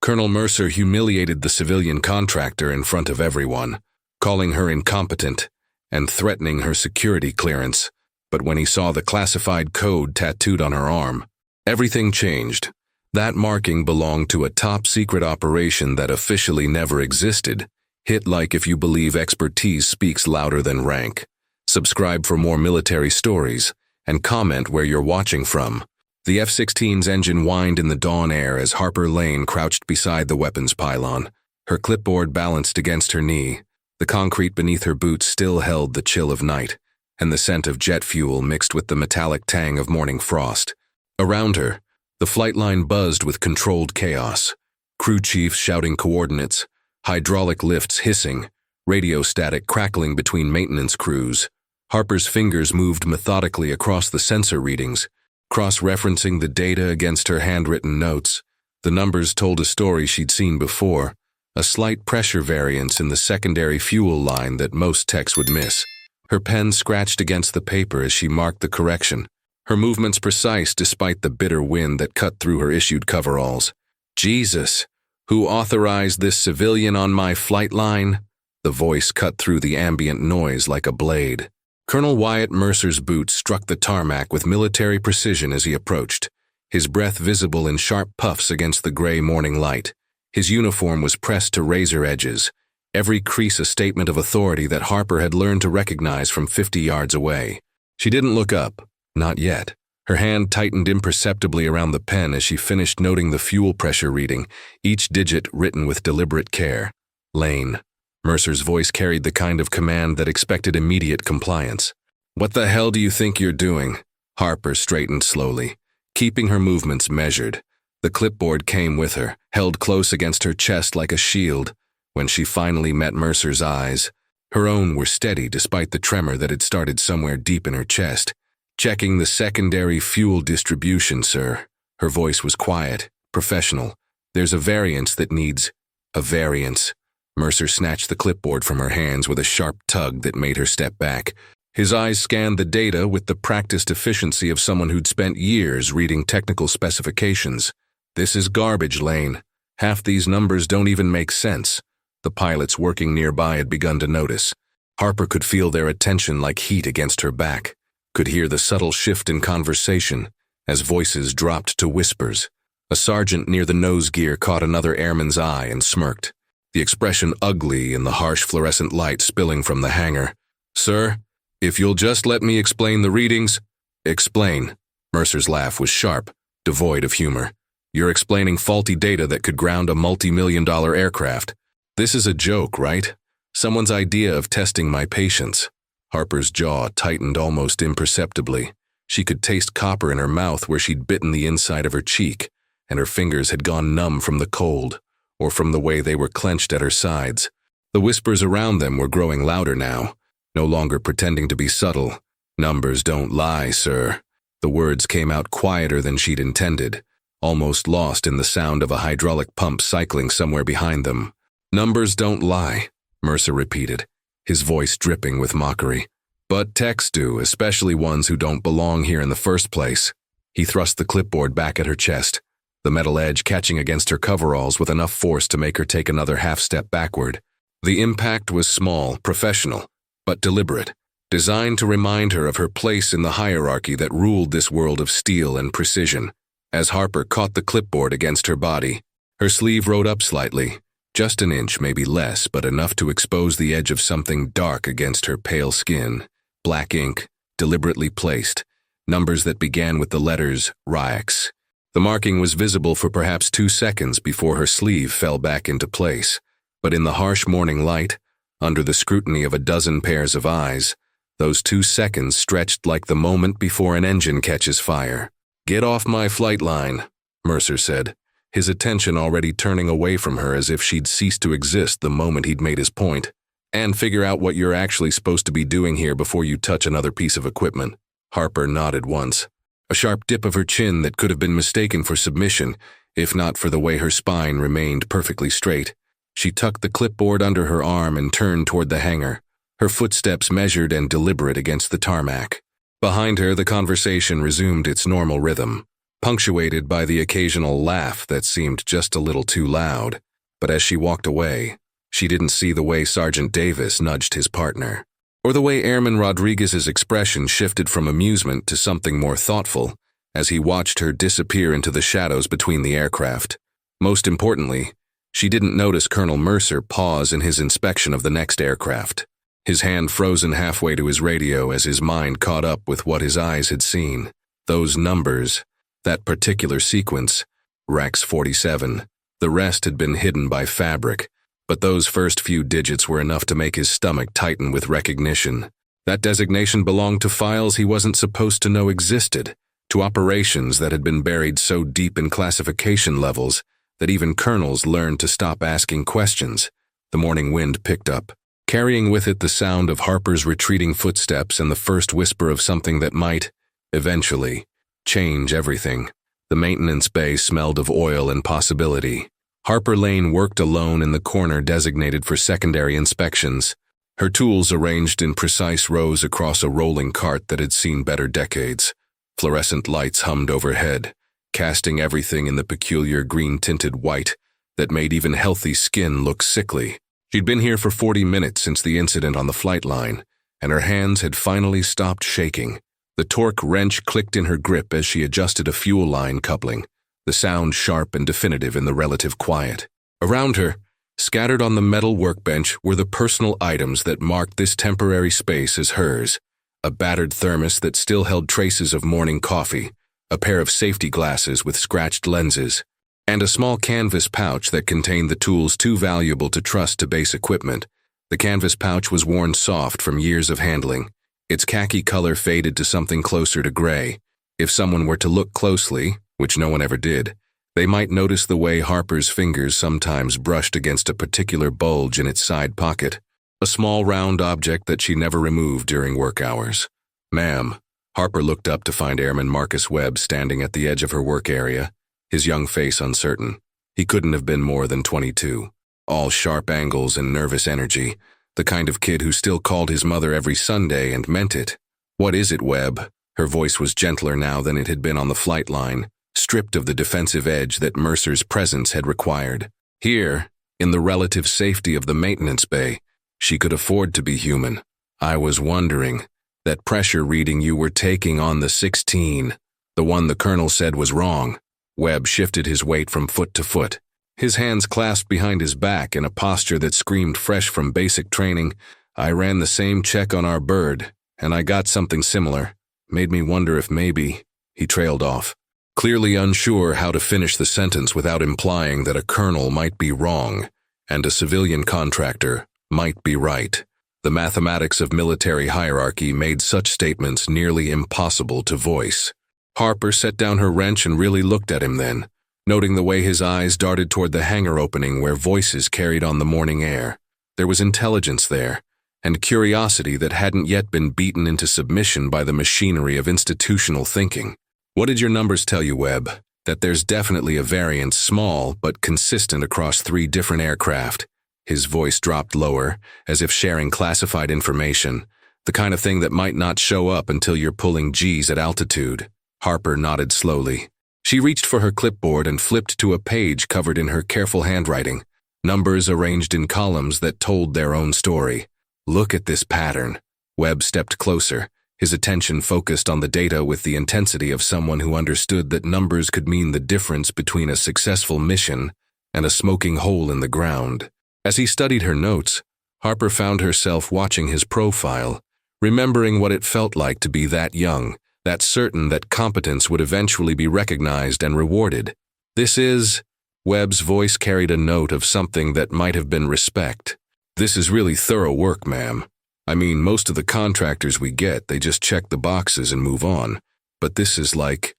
Colonel Mercer humiliated the civilian contractor in front of everyone, calling her incompetent and threatening her security clearance. But when he saw the classified code tattooed on her arm, everything changed. That marking belonged to a top-secret operation that officially never existed. Hit like if you believe expertise speaks louder than rank. Subscribe for more military stories, and comment where you're watching from. The F-16's engine whined in the dawn air as Harper Lane crouched beside the weapons pylon, her clipboard balanced against her knee. The concrete beneath her boots still held the chill of night, and the scent of jet fuel mixed with the metallic tang of morning frost. Around her, the flight line buzzed with controlled chaos. Crew chiefs shouting coordinates, hydraulic lifts hissing, radio static crackling between maintenance crews. Harper's fingers moved methodically across the sensor readings, cross-referencing the data against her handwritten notes. The numbers told a story she'd seen before, a slight pressure variance in the secondary fuel line that most techs would miss. Her pen scratched against the paper as she marked the correction, her movements precise despite the bitter wind that cut through her issued coveralls. Jesus, who authorized this civilian on my flight line? The voice cut through the ambient noise like a blade. Colonel Wyatt Mercer's boots struck the tarmac with military precision as he approached, his breath visible in sharp puffs against the gray morning light. His uniform was pressed to razor edges, every crease a statement of authority that Harper had learned to recognize from 50 yards away. She didn't look up, not yet. Her hand tightened imperceptibly around the pen as she finished noting the fuel pressure reading, each digit written with deliberate care. Lane. Mercer's voice carried the kind of command that expected immediate compliance. What the hell do you think you're doing? Harper straightened slowly, keeping her movements measured. The clipboard came with her, held close against her chest like a shield. When she finally met Mercer's eyes, her own were steady despite the tremor that had started somewhere deep in her chest. Checking the secondary fuel distribution, sir. Her voice was quiet, professional. There's a variance that needs a variance. Mercer snatched the clipboard from her hands with a sharp tug that made her step back. His eyes scanned the data with the practiced efficiency of someone who'd spent years reading technical specifications. This is garbage, Lane. Half these numbers don't even make sense. The pilots working nearby had begun to notice. Harper could feel their attention like heat against her back, could hear the subtle shift in conversation as voices dropped to whispers. A sergeant near the nose gear caught another airman's eye and smirked, the expression ugly in the harsh fluorescent light spilling from the hangar. Sir, if you'll just let me explain the readings. Explain. Mercer's laugh was sharp, devoid of humor. You're explaining faulty data that could ground a multi-million-dollar aircraft. This is a joke, right? Someone's idea of testing my patience. Harper's jaw tightened almost imperceptibly. She could taste copper in her mouth where she'd bitten the inside of her cheek, and her fingers had gone numb from the cold, or from the way they were clenched at her sides. The whispers around them were growing louder now, no longer pretending to be subtle. Numbers don't lie, sir. The words came out quieter than she'd intended, almost lost in the sound of a hydraulic pump cycling somewhere behind them. Numbers don't lie, Mercer repeated, his voice dripping with mockery. But techs do, especially ones who don't belong here in the first place. He thrust the clipboard back at her chest, the metal edge catching against her coveralls with enough force to make her take another half-step backward. The impact was small, professional, but deliberate, designed to remind her of her place in the hierarchy that ruled this world of steel and precision. As Harper caught the clipboard against her body, her sleeve rode up slightly, just an inch, maybe less, but enough to expose the edge of something dark against her pale skin. Black ink, deliberately placed, numbers that began with the letters RIX. The marking was visible for perhaps 2 seconds before her sleeve fell back into place, but in the harsh morning light, under the scrutiny of a dozen pairs of eyes, those 2 seconds stretched like the moment before an engine catches fire. "Get off my flight line," Mercer said, his attention already turning away from her as if she'd ceased to exist the moment he'd made his point. "And figure out what you're actually supposed to be doing here before you touch another piece of equipment." Harper nodded once, a sharp dip of her chin that could have been mistaken for submission, if not for the way her spine remained perfectly straight. She tucked the clipboard under her arm and turned toward the hangar, her footsteps measured and deliberate against the tarmac. Behind her, the conversation resumed its normal rhythm. punctuated by the occasional laugh that seemed just a little too loud. But as she walked away, she didn't see the way Sergeant Davis nudged his partner, or the way Airman Rodriguez's expression shifted from amusement to something more thoughtful as he watched her disappear into the shadows between the aircraft. Most importantly, she didn't notice Colonel Mercer pause in his inspection of the next aircraft, his hand frozen halfway to his radio as his mind caught up with what his eyes had seen. Those numbers, that particular sequence, Rex 47. The rest had been hidden by fabric, but those first few digits were enough to make his stomach tighten with recognition. That designation belonged to files he wasn't supposed to know existed, to operations that had been buried so deep in classification levels that even colonels learned to stop asking questions. The morning wind picked up, carrying with it the sound of Harper's retreating footsteps and the first whisper of something that might, eventually, change everything. The maintenance bay smelled of oil and possibility. Harper Lane worked alone in the corner designated for secondary inspections, her tools arranged in precise rows across a rolling cart that had seen better decades. Fluorescent lights hummed overhead, casting everything in the peculiar green-tinted white that made even healthy skin look sickly. She'd been here for 40 minutes since the incident on the flight line, and her hands had finally stopped shaking. The torque wrench clicked in her grip as she adjusted a fuel line coupling, the sound sharp and definitive in the relative quiet. Around her, scattered on the metal workbench, were the personal items that marked this temporary space as hers: a battered thermos that still held traces of morning coffee, a pair of safety glasses with scratched lenses, and a small canvas pouch that contained the tools too valuable to trust to base equipment. The canvas pouch was worn soft from years of handling, its khaki color faded to something closer to gray. If someone were to look closely, which no one ever did, they might notice the way Harper's fingers sometimes brushed against a particular bulge in its side pocket, a small round object that she never removed during work hours. "Ma'am." Harper looked up to find Airman Marcus Webb standing at the edge of her work area, his young face uncertain. He couldn't have been more than 22. All sharp angles and nervous energy, the kind of kid who still called his mother every Sunday and meant it. "What is it, Webb?" Her voice was gentler now than it had been on the flight line, stripped of the defensive edge that Mercer's presence had required. Here, in the relative safety of the maintenance bay, she could afford to be human. "I was wondering, that pressure reading you were taking on the 16, the one the colonel said was wrong." Webb shifted his weight from foot to foot, his hands clasped behind his back in a posture that screamed fresh from basic training. "I ran the same check on our bird, and I got something similar. Made me wonder if maybe—" He trailed off, clearly unsure how to finish the sentence without implying that a colonel might be wrong and a civilian contractor might be right. The mathematics of military hierarchy made such statements nearly impossible to voice. Harper set down her wrench and really looked at him then, noting the way his eyes darted toward the hangar opening where voices carried on the morning air. There was intelligence there, and curiosity that hadn't yet been beaten into submission by the machinery of institutional thinking. "What did your numbers tell you, Webb?" "That there's definitely a variance, small but consistent across 3 different aircraft." His voice dropped lower, as if sharing classified information, the kind of thing that might not show up until you're pulling G's at altitude. Harper nodded slowly. She reached for her clipboard and flipped to a page covered in her careful handwriting, numbers arranged in columns that told their own story. "Look at this pattern." Webb stepped closer, his attention focused on the data with the intensity of someone who understood that numbers could mean the difference between a successful mission and a smoking hole in the ground. As he studied her notes, Harper found herself watching his profile, remembering what it felt like to be that young, that certain that competence would eventually be recognized and rewarded. "This is—" Webb's voice carried a note of something that might have been respect. "This is really thorough work, ma'am. I mean, most of the contractors we get, they just check the boxes and move on. But this is like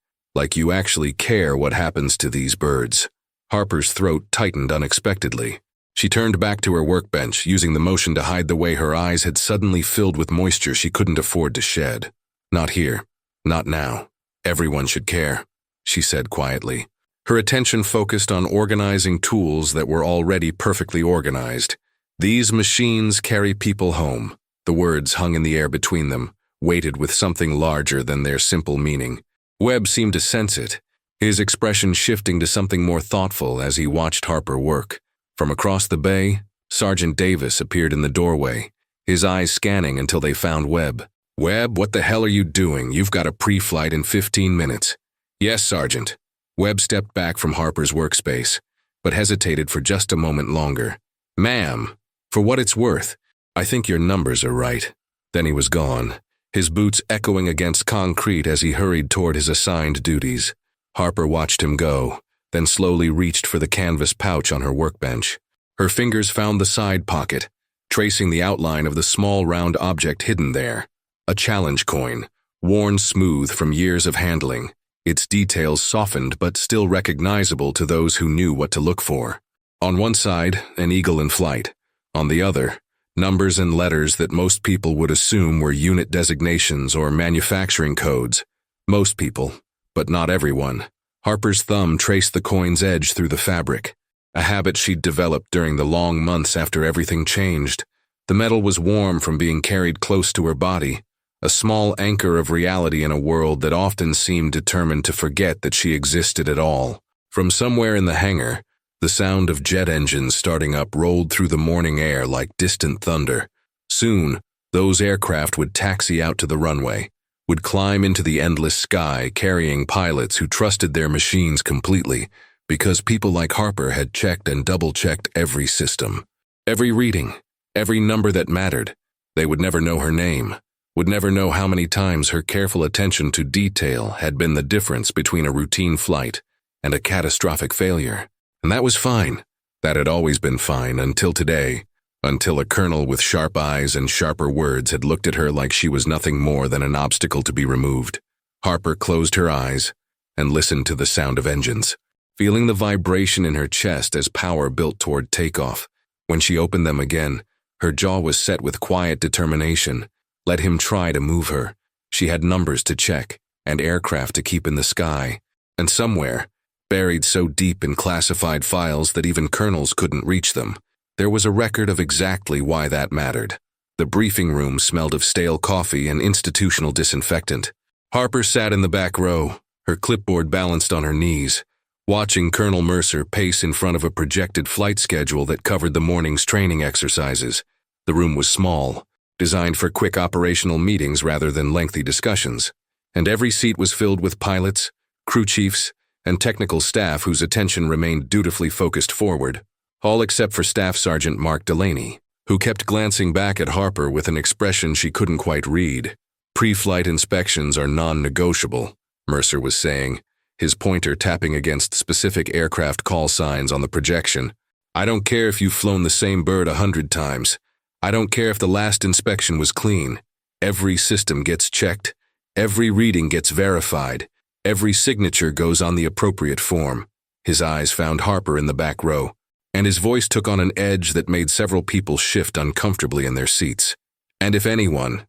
you actually care what happens to these birds." Harper's throat tightened unexpectedly. She turned back to her workbench, using the motion to hide the way her eyes had suddenly filled with moisture she couldn't afford to shed. "Not here. Not now. Everyone should care," she said quietly. Her attention focused on organizing tools that were already perfectly organized. "These machines carry people home." The words hung in the air between them, weighted with something larger than their simple meaning. Webb seemed to sense it. his expression shifting to something more thoughtful as he watched Harper work. From across the bay, Sergeant Davis appeared in the doorway, his eyes scanning until they found Webb. "Webb, what the hell are you doing? You've got a pre-flight in 15 minutes. "Yes, Sergeant." Webb stepped back from Harper's workspace, but hesitated for just a moment longer. "Ma'am, for what it's worth, I think your numbers are right." Then he was gone, his boots echoing against concrete as he hurried toward his assigned duties. Harper watched him go, then slowly reached for the canvas pouch on her workbench. Her fingers found the side pocket, tracing the outline of the small round object hidden there. A challenge coin, worn smooth from years of handling, its details softened but still recognizable to those who knew what to look for. On one side, an eagle in flight. On the other, numbers and letters that most people would assume were unit designations or manufacturing codes. Most people, but not everyone. Harper's thumb traced the coin's edge through the fabric, a habit she'd developed during the long months after everything changed. The metal was warm from being carried close to her body, a small anchor of reality in a world that often seemed determined to forget that she existed at all. From somewhere in the hangar, the sound of jet engines starting up rolled through the morning air like distant thunder. Soon, those aircraft would taxi out to the runway, would climb into the endless sky carrying pilots who trusted their machines completely, because people like Harper had checked and double-checked every system. Every reading, every number that mattered. They would never know her name, would never know how many times her careful attention to detail had been the difference between a routine flight and a catastrophic failure. And that was fine. That had always been fine until today, until a colonel with sharp eyes and sharper words had looked at her like she was nothing more than an obstacle to be removed. Harper closed her eyes and listened to the sound of engines, feeling the vibration in her chest as power built toward takeoff. When she opened them again, her jaw was set with quiet determination. Let him try to move her. She had numbers to check and aircraft to keep in the sky. And somewhere, buried so deep in classified files that even colonels couldn't reach them, there was a record of exactly why that mattered. The briefing room smelled of stale coffee and institutional disinfectant. Harper sat in the back row, her clipboard balanced on her knees, watching Colonel Mercer pace in front of a projected flight schedule that covered the morning's training exercises. The room was small, designed for quick operational meetings rather than lengthy discussions, and every seat was filled with pilots, crew chiefs, and technical staff whose attention remained dutifully focused forward, all except for Staff Sergeant Mark Delaney, who kept glancing back at Harper with an expression she couldn't quite read. "Pre-flight inspections are non-negotiable," Mercer was saying, his pointer tapping against specific aircraft call signs on the projection. "I don't care if you've flown the same bird 100 times. I don't care if the last inspection was clean. Every system gets checked. Every reading gets verified. Every signature goes on the appropriate form." His eyes found Harper in the back row, and his voice took on an edge that made several people shift uncomfortably in their seats. "And if anyone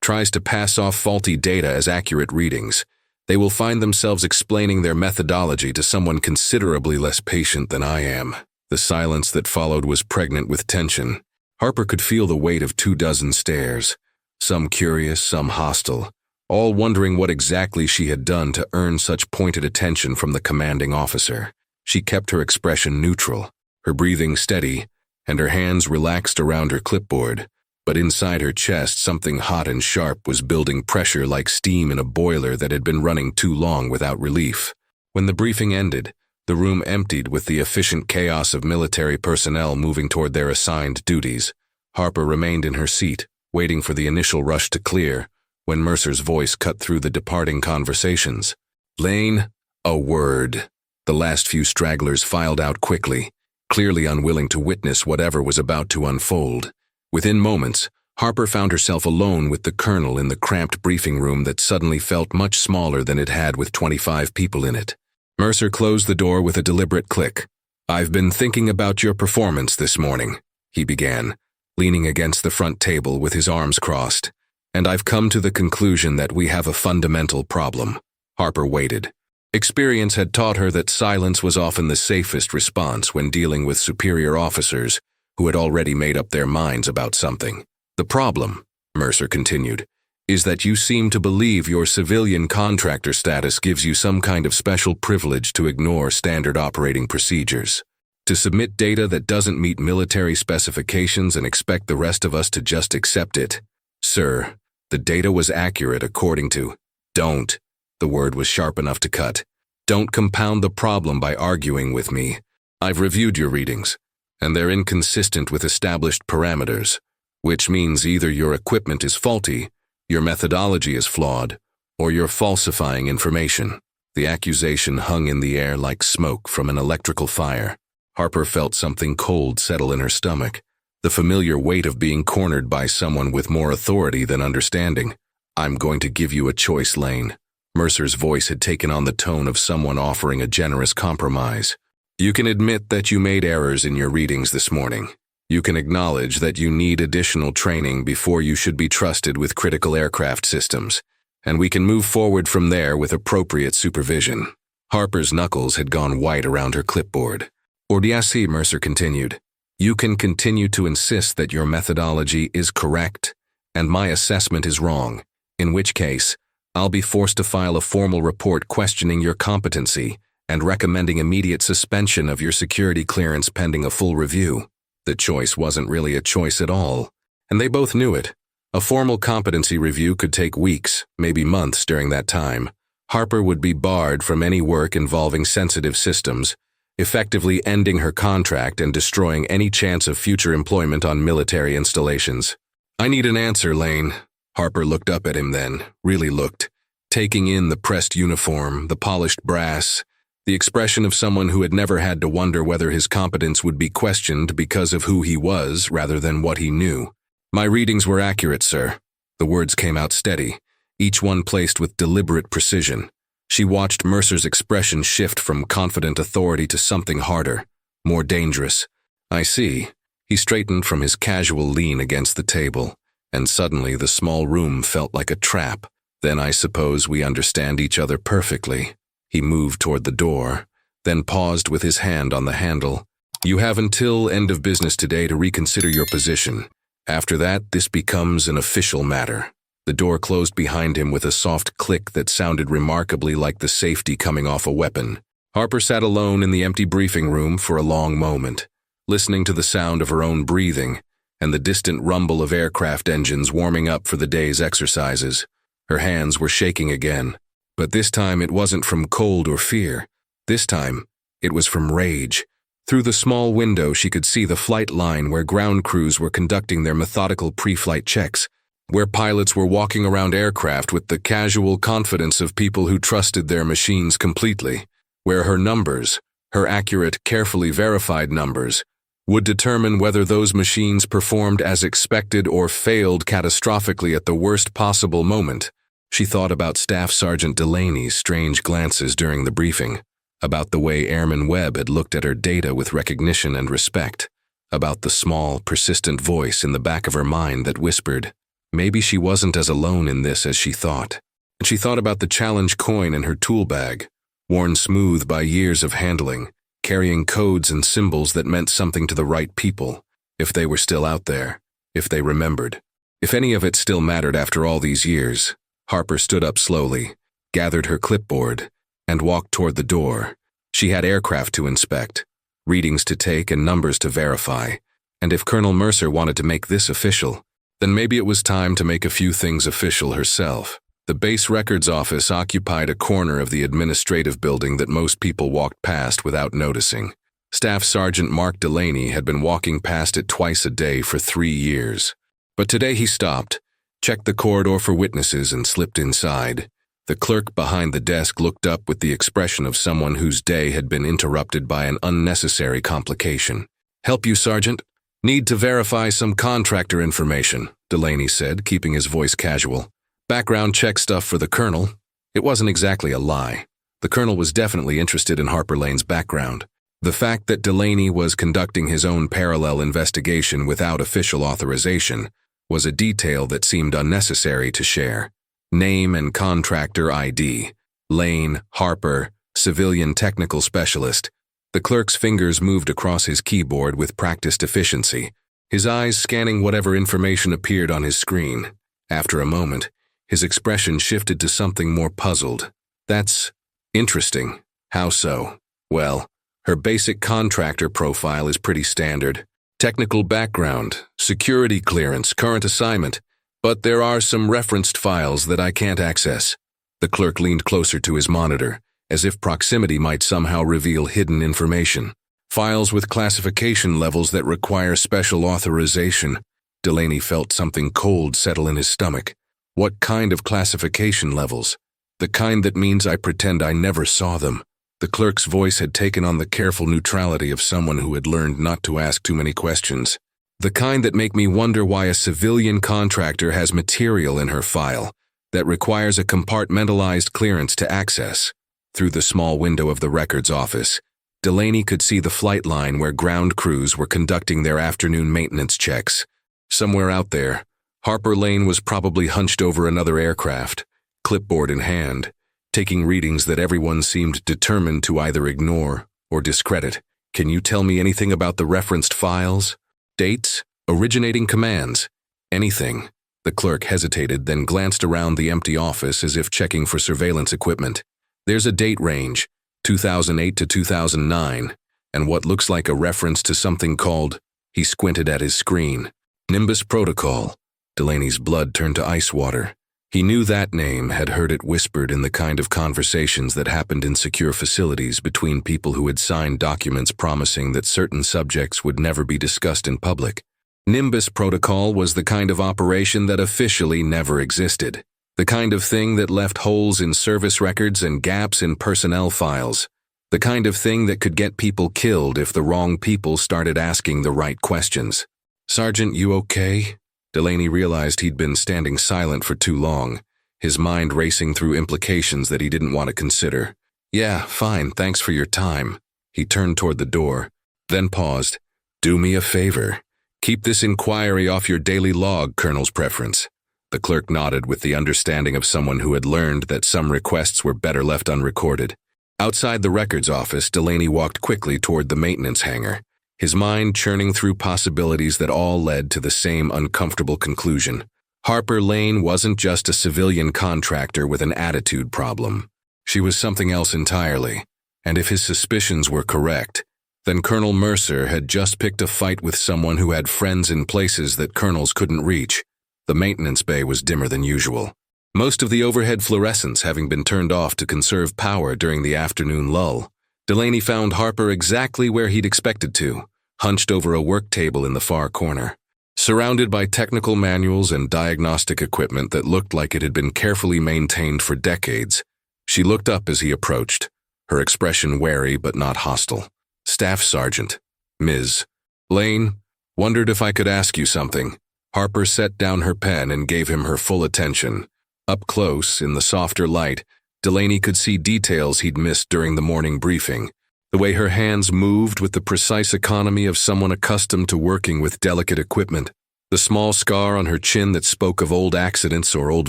tries to pass off faulty data as accurate readings, they will find themselves explaining their methodology to someone considerably less patient than I am." The silence that followed was pregnant with tension. Harper could feel the weight of 24 stares, some curious, some hostile, all wondering what exactly she had done to earn such pointed attention from the commanding officer. She kept her expression neutral, her breathing steady, and her hands relaxed around her clipboard. But inside her chest, something hot and sharp was building pressure like steam in a boiler that had been running too long without relief. When the briefing ended, the room emptied with the efficient chaos of military personnel moving toward their assigned duties. Harper remained in her seat, waiting for the initial rush to clear, when Mercer's voice cut through the departing conversations. "Lane, a word." The last few stragglers filed out quickly, clearly unwilling to witness whatever was about to unfold. Within moments, Harper found herself alone with the colonel in the cramped briefing room that suddenly felt much smaller than it had with 25 people in it. Mercer closed the door with a deliberate click. "I've been thinking about your performance this morning," he began, leaning against the front table with his arms crossed. "And I've come to the conclusion that we have a fundamental problem." Harper waited. Experience had taught her that silence was often the safest response when dealing with superior officers who had already made up their minds about something. "The problem," Mercer continued, is that you seem to believe your civilian contractor status gives you some kind of special privilege to ignore standard operating procedures, to submit data that doesn't meet military specifications and expect the rest of us to just accept it. Sir, the data was accurate according to— Don't. The word was sharp enough to cut. Don't compound the problem by arguing with me. I've reviewed your readings, and they're inconsistent with established parameters, which means either your equipment is faulty, your methodology is flawed, or you're falsifying information. The accusation hung in the air like smoke from an electrical fire. Harper felt something cold settle in her stomach, the familiar weight of being cornered by someone with more authority than understanding. I'm going to give you a choice, Lane. Mercer's voice had taken on the tone of someone offering a generous compromise. You can admit that you made errors in your readings this morning. You can acknowledge that you need additional training before you should be trusted with critical aircraft systems, and we can move forward from there with appropriate supervision. Harper's knuckles had gone white around her clipboard. Ordiasi, Mercer continued. You can continue to insist that your methodology is correct, and my assessment is wrong, in which case, I'll be forced to file a formal report questioning your competency and recommending immediate suspension of your security clearance pending a full review. The choice wasn't really a choice at all, and they both knew it. A formal competency review could take weeks, maybe months during that time. Harper would be barred from any work involving sensitive systems, effectively ending her contract and destroying any chance of future employment on military installations. I need an answer, Lane. Harper looked up at him then, really looked, taking in the pressed uniform, the polished brass, the expression of someone who had never had to wonder whether his competence would be questioned because of who he was rather than what he knew. My readings were accurate, sir. The words came out steady, each one placed with deliberate precision. She watched Mercer's expression shift from confident authority to something harder, more dangerous. I see. He straightened from his casual lean against the table, and suddenly the small room felt like a trap. Then I suppose we understand each other perfectly. He moved toward the door, then paused with his hand on the handle. You have until end of business today to reconsider your position. After that, this becomes an official matter. The door closed behind him with a soft click that sounded remarkably like the safety coming off a weapon. Harper sat alone in the empty briefing room for a long moment, listening to the sound of her own breathing and the distant rumble of aircraft engines warming up for the day's exercises. Her hands were shaking again. But this time it wasn't from cold or fear. This time, it was from rage. Through the small window she could see the flight line where ground crews were conducting their methodical pre-flight checks, where pilots were walking around aircraft with the casual confidence of people who trusted their machines completely, where her numbers, her accurate, carefully verified numbers, would determine whether those machines performed as expected or failed catastrophically at the worst possible moment. She thought about Staff Sergeant Delaney's strange glances during the briefing, about the way Airman Webb had looked at her data with recognition and respect, about the small, persistent voice in the back of her mind that whispered, maybe she wasn't as alone in this as she thought. And she thought about the challenge coin in her tool bag, worn smooth by years of handling, carrying codes and symbols that meant something to the right people, if they were still out there, if they remembered. If any of it still mattered after all these years. Harper stood up slowly, gathered her clipboard, and walked toward the door. She had aircraft to inspect, readings to take and numbers to verify, and if Colonel Mercer wanted to make this official, then maybe it was time to make a few things official herself. The base records office occupied a corner of the administrative building that most people walked past without noticing. Staff Sergeant Mark Delaney had been walking past it twice a day for 3 years. But today he stopped, checked the corridor for witnesses, and slipped inside. The clerk behind the desk looked up with the expression of someone whose day had been interrupted by an unnecessary complication. Help you, Sergeant? Need to verify some contractor information, Delaney said, keeping his voice casual. Background check stuff for the Colonel. It wasn't exactly a lie. The Colonel was definitely interested in Harper Lane's background. The fact that Delaney was conducting his own parallel investigation without official authorization was a detail that seemed unnecessary to share. Name and contractor ID. Lane, Harper, civilian technical specialist. The clerk's fingers moved across his keyboard with practiced efficiency, his eyes scanning whatever information appeared on his screen. After a moment, His expression shifted to something more puzzled. That's interesting. How so? Well, her basic contractor profile is pretty standard. Technical background, security clearance, current assignment, but there are some referenced files that I can't access. The clerk leaned closer to his monitor, as if proximity might somehow reveal hidden information. Files with classification levels that require special authorization. Delaney felt something cold settle in his stomach. What kind of classification levels? The kind that means I pretend I never saw them. The clerk's voice had taken on the careful neutrality of someone who had learned not to ask too many questions. The kind that make me wonder why a civilian contractor has material in her file that requires a compartmentalized clearance to access. Through the small window of the records office, Delaney could see the flight line where ground crews were conducting their afternoon maintenance checks. Somewhere out there, Harper Lane was probably hunched over another aircraft, clipboard in hand, taking readings that everyone seemed determined to either ignore or discredit. Can you tell me anything about the referenced files? Dates? Originating commands? Anything? The clerk hesitated, then glanced around the empty office as if checking for surveillance equipment. There's a date range, 2008 to 2009, and what looks like a reference to something called, he squinted at his screen, Nimbus Protocol. Delaney's blood turned to ice water. He knew that name, had heard it whispered in the kind of conversations that happened in secure facilities between people who had signed documents promising that certain subjects would never be discussed in public. Nimbus Protocol was the kind of operation that officially never existed. The kind of thing that left holes in service records and gaps in personnel files. The kind of thing that could get people killed if the wrong people started asking the right questions. Sergeant, you okay? Delaney realized he'd been standing silent for too long, his mind racing through implications that he didn't want to consider. Yeah, fine, thanks for your time. He turned toward the door, then paused. Do me a favor. Keep this inquiry off your daily log, Colonel's preference. The clerk nodded with the understanding of someone who had learned that some requests were better left unrecorded. Outside the records office, Delaney walked quickly toward the maintenance hangar, his mind churning through possibilities that all led to the same uncomfortable conclusion. Harper Lane wasn't just a civilian contractor with an attitude problem. She was something else entirely, and if his suspicions were correct, then Colonel Mercer had just picked a fight with someone who had friends in places that colonels couldn't reach. The maintenance bay was dimmer than usual, most of the overhead fluorescents having been turned off to conserve power during the afternoon lull. Delaney found Harper exactly where he'd expected to, hunched over a work table in the far corner. Surrounded by technical manuals and diagnostic equipment that looked like it had been carefully maintained for decades, she looked up as he approached, her expression wary but not hostile. Staff Sergeant, Ms. Lane, wondered if I could ask you something. Harper set down her pen and gave him her full attention. Up close, in the softer light, Delaney could see details he'd missed during the morning briefing. The way her hands moved with the precise economy of someone accustomed to working with delicate equipment. The small scar on her chin that spoke of old accidents or old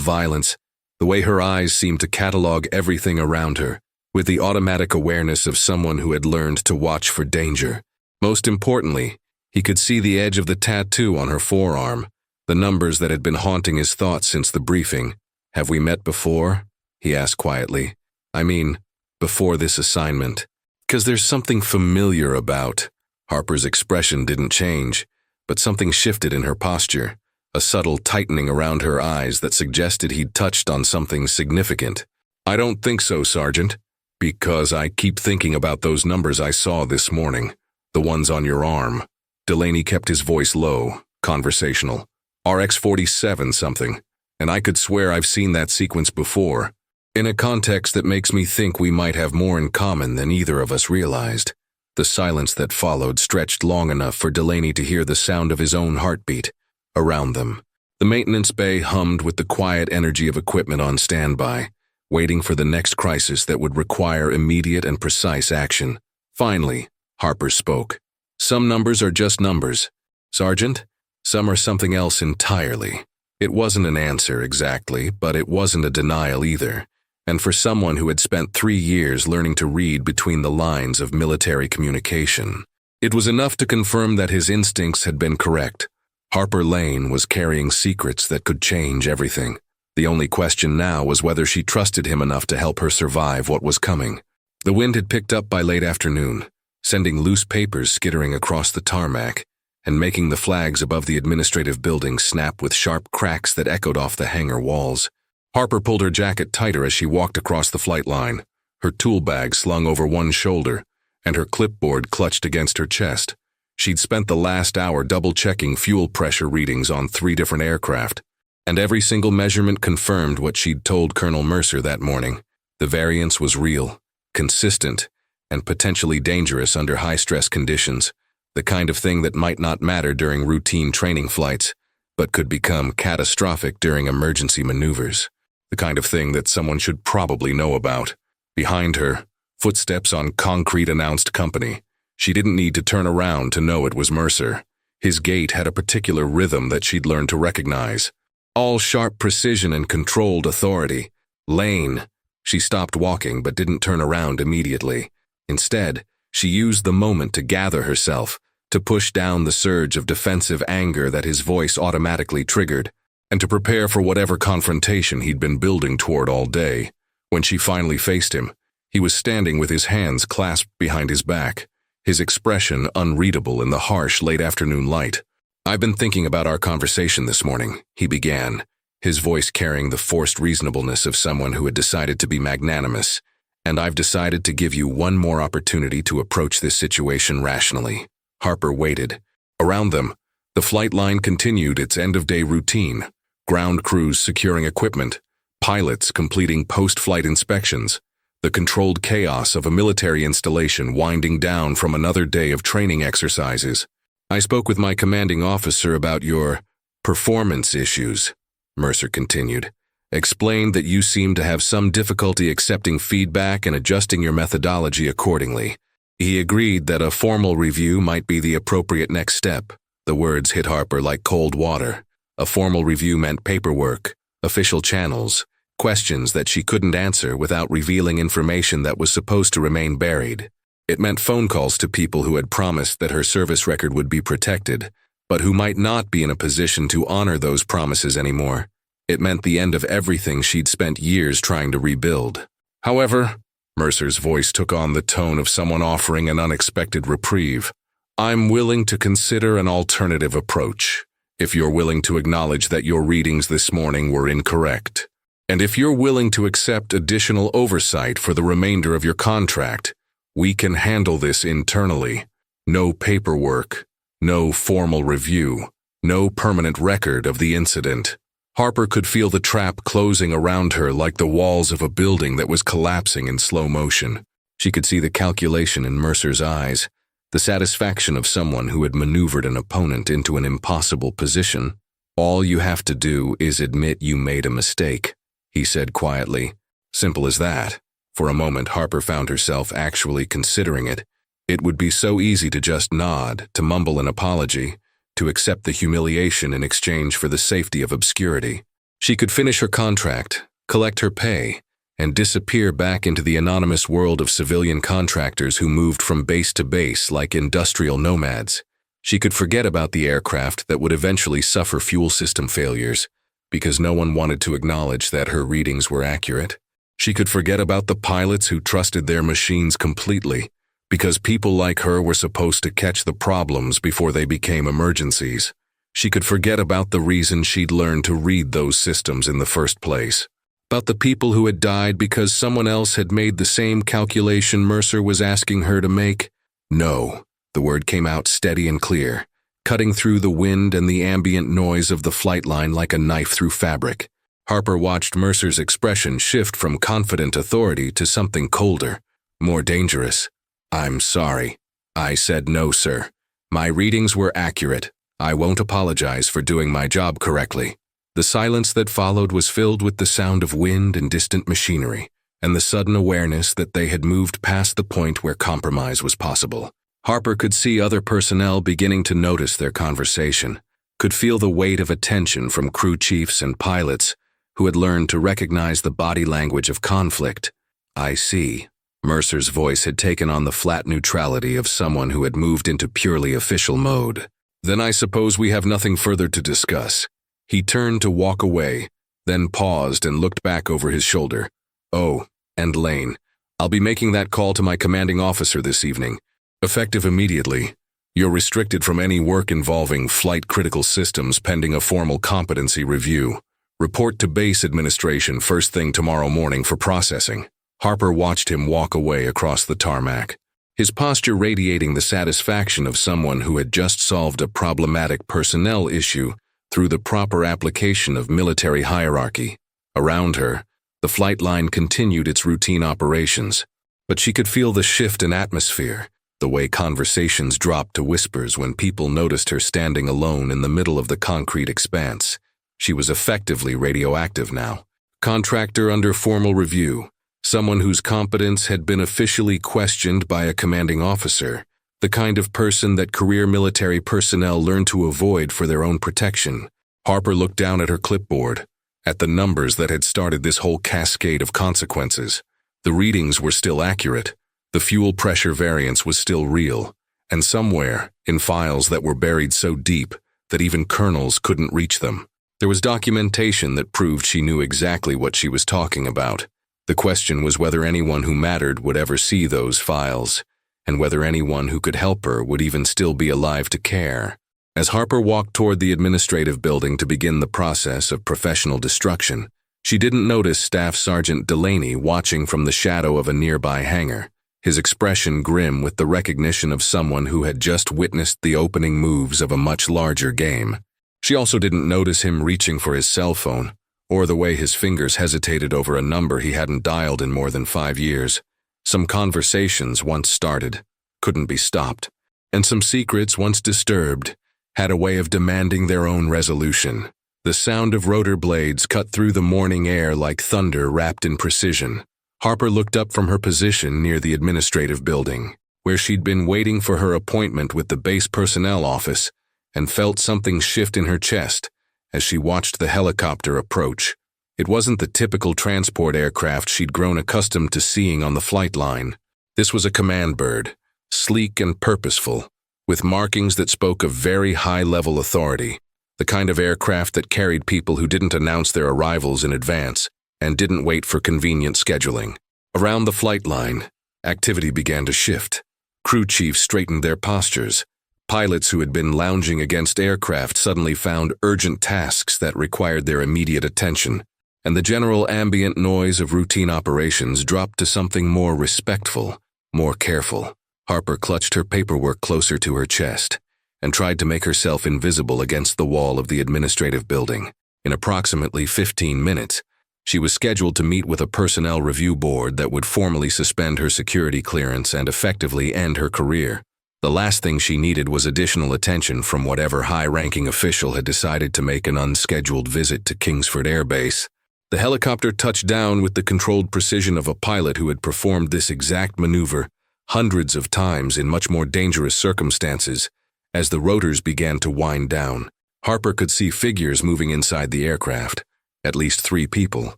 violence. The way her eyes seemed to catalog everything around her, with the automatic awareness of someone who had learned to watch for danger. Most importantly, he could see the edge of the tattoo on her forearm, the numbers that had been haunting his thoughts since the briefing. Have we met before? He asked quietly. I mean, before this assignment. 'Cause there's something familiar about. Harper's expression didn't change, but something shifted in her posture, a subtle tightening around her eyes that suggested he'd touched on something significant. I don't think so, Sergeant, because I keep thinking about those numbers I saw this morning, the ones on your arm. Delaney kept his voice low, conversational. RX-47 something, and I could swear I've seen that sequence before, in a context that makes me think we might have more in common than either of us realized. The silence that followed stretched long enough for Delaney to hear the sound of his own heartbeat. Around them, the maintenance bay hummed with the quiet energy of equipment on standby, waiting for the next crisis that would require immediate and precise action. Finally, Harper spoke. Some numbers are just numbers, Sergeant. Some are something else entirely. It wasn't an answer exactly, but it wasn't a denial either. And for someone who had spent 3 years learning to read between the lines of military communication, it was enough to confirm that his instincts had been correct. Harper Lane was carrying secrets that could change everything. The only question now was whether she trusted him enough to help her survive what was coming. The wind had picked up by late afternoon, sending loose papers skittering across the tarmac and making the flags above the administrative building snap with sharp cracks that echoed off the hangar walls. Harper pulled her jacket tighter as she walked across the flight line, her tool bag slung over one shoulder and her clipboard clutched against her chest. She'd spent the last hour double-checking fuel pressure readings on 3 different aircraft, and every single measurement confirmed what she'd told Colonel Mercer that morning. The variance was real, consistent, and potentially dangerous under high-stress conditions, the kind of thing that might not matter during routine training flights, but could become catastrophic during emergency maneuvers. The kind of thing that someone should probably know about. Behind her, footsteps on concrete announced company. She didn't need to turn around to know it was Mercer. His gait had a particular rhythm that she'd learned to recognize. All sharp precision and controlled authority. Lane. She stopped walking but didn't turn around immediately. Instead, she used the moment to gather herself, to push down the surge of defensive anger that his voice automatically triggered, and to prepare for whatever confrontation he'd been building toward all day. When she finally faced him, he was standing with his hands clasped behind his back, his expression unreadable in the harsh late-afternoon light. "I've been thinking about our conversation this morning," he began, his voice carrying the forced reasonableness of someone who had decided to be magnanimous. "And I've decided to give you one more opportunity to approach this situation rationally." Harper waited. Around them, the flight line continued its end-of-day routine, ground crews securing equipment, pilots completing post-flight inspections, the controlled chaos of a military installation winding down from another day of training exercises. "I spoke with my commanding officer about your performance issues," Mercer continued. "Explained that you seem to have some difficulty accepting feedback and adjusting your methodology accordingly. He agreed that a formal review might be the appropriate next step." The words hit Harper like cold water. A formal review meant paperwork, official channels, questions that she couldn't answer without revealing information that was supposed to remain buried. It meant phone calls to people who had promised that her service record would be protected, but who might not be in a position to honor those promises anymore. It meant the end of everything she'd spent years trying to rebuild. "However," Mercer's voice took on the tone of someone offering an unexpected reprieve, "I'm willing to consider an alternative approach, if you're willing to acknowledge that your readings this morning were incorrect. And if you're willing to accept additional oversight for the remainder of your contract, we can handle this internally. No paperwork, no formal review, no permanent record of the incident." Harper could feel the trap closing around her like the walls of a building that was collapsing in slow motion. She could see the calculation in Mercer's eyes, the satisfaction of someone who had maneuvered an opponent into an impossible position. "All you have to do is admit you made a mistake," he said quietly. Simple as that. For a moment, Harper found herself actually considering it. It would be so easy to just nod, to mumble an apology, to accept the humiliation in exchange for the safety of obscurity. She could finish her contract, collect her pay, and disappear back into the anonymous world of civilian contractors who moved from base to base like industrial nomads. She could forget about the aircraft that would eventually suffer fuel system failures, because no one wanted to acknowledge that her readings were accurate. She could forget about the pilots who trusted their machines completely, because people like her were supposed to catch the problems before they became emergencies. She could forget about the reason she'd learned to read those systems in the first place. About the people who had died because someone else had made the same calculation Mercer was asking her to make. "No," the word came out steady and clear, cutting through the wind and the ambient noise of the flight line like a knife through fabric. Harper watched Mercer's expression shift from confident authority to something colder, more dangerous. "I'm sorry. I said no, sir. My readings were accurate. I won't apologize for doing my job correctly." The silence that followed was filled with the sound of wind and distant machinery, and the sudden awareness that they had moved past the point where compromise was possible. Harper could see other personnel beginning to notice their conversation, could feel the weight of attention from crew chiefs and pilots who had learned to recognize the body language of conflict. "I see." Mercer's voice had taken on the flat neutrality of someone who had moved into purely official mode. "Then I suppose we have nothing further to discuss." He turned to walk away, then paused and looked back over his shoulder. "Oh, and Lane. I'll be making that call to my commanding officer this evening. Effective immediately. You're restricted from any work involving flight-critical systems pending a formal competency review. Report to base administration first thing tomorrow morning for processing." Harper watched him walk away across the tarmac, his posture radiating the satisfaction of someone who had just solved a problematic personnel issue through the proper application of military hierarchy. Around her, the flight line continued its routine operations, but she could feel the shift in atmosphere, the way conversations dropped to whispers when people noticed her standing alone in the middle of the concrete expanse. She was effectively radioactive now. Contractor under formal review, someone whose competence had been officially questioned by a commanding officer, the kind of person that career military personnel learn to avoid for their own protection. Harper looked down at her clipboard, at the numbers that had started this whole cascade of consequences. The readings were still accurate, the fuel pressure variance was still real, and somewhere, in files that were buried so deep that even colonels couldn't reach them, there was documentation that proved she knew exactly what she was talking about. The question was whether anyone who mattered would ever see those files, and whether anyone who could help her would even still be alive to care. As Harper walked toward the administrative building to begin the process of professional destruction, she didn't notice Staff Sergeant Delaney watching from the shadow of a nearby hangar, his expression grim with the recognition of someone who had just witnessed the opening moves of a much larger game. She also didn't notice him reaching for his cell phone, or the way his fingers hesitated over a number he hadn't dialed in more than 5 years. Some conversations, once started, couldn't be stopped, and some secrets, once disturbed, had a way of demanding their own resolution. The sound of rotor blades cut through the morning air like thunder wrapped in precision. Harper looked up from her position near the administrative building, where she'd been waiting for her appointment with the base personnel office, and felt something shift in her chest as she watched the helicopter approach. It wasn't the typical transport aircraft she'd grown accustomed to seeing on the flight line. This was a command bird, sleek and purposeful, with markings that spoke of very high-level authority, the kind of aircraft that carried people who didn't announce their arrivals in advance and didn't wait for convenient scheduling. Around the flight line, activity began to shift. Crew chiefs straightened their postures. Pilots who had been lounging against aircraft suddenly found urgent tasks that required their immediate attention, and the general ambient noise of routine operations dropped to something more respectful, more careful. Harper clutched her paperwork closer to her chest and tried to make herself invisible against the wall of the administrative building. In approximately 15 minutes, she was scheduled to meet with a personnel review board that would formally suspend her security clearance and effectively end her career. The last thing she needed was additional attention from whatever high-ranking official had decided to make an unscheduled visit to Kingsford Air Base. The helicopter touched down with the controlled precision of a pilot who had performed this exact maneuver hundreds of times in much more dangerous circumstances. As the rotors began to wind down, Harper could see figures moving inside the aircraft, at least 3 people,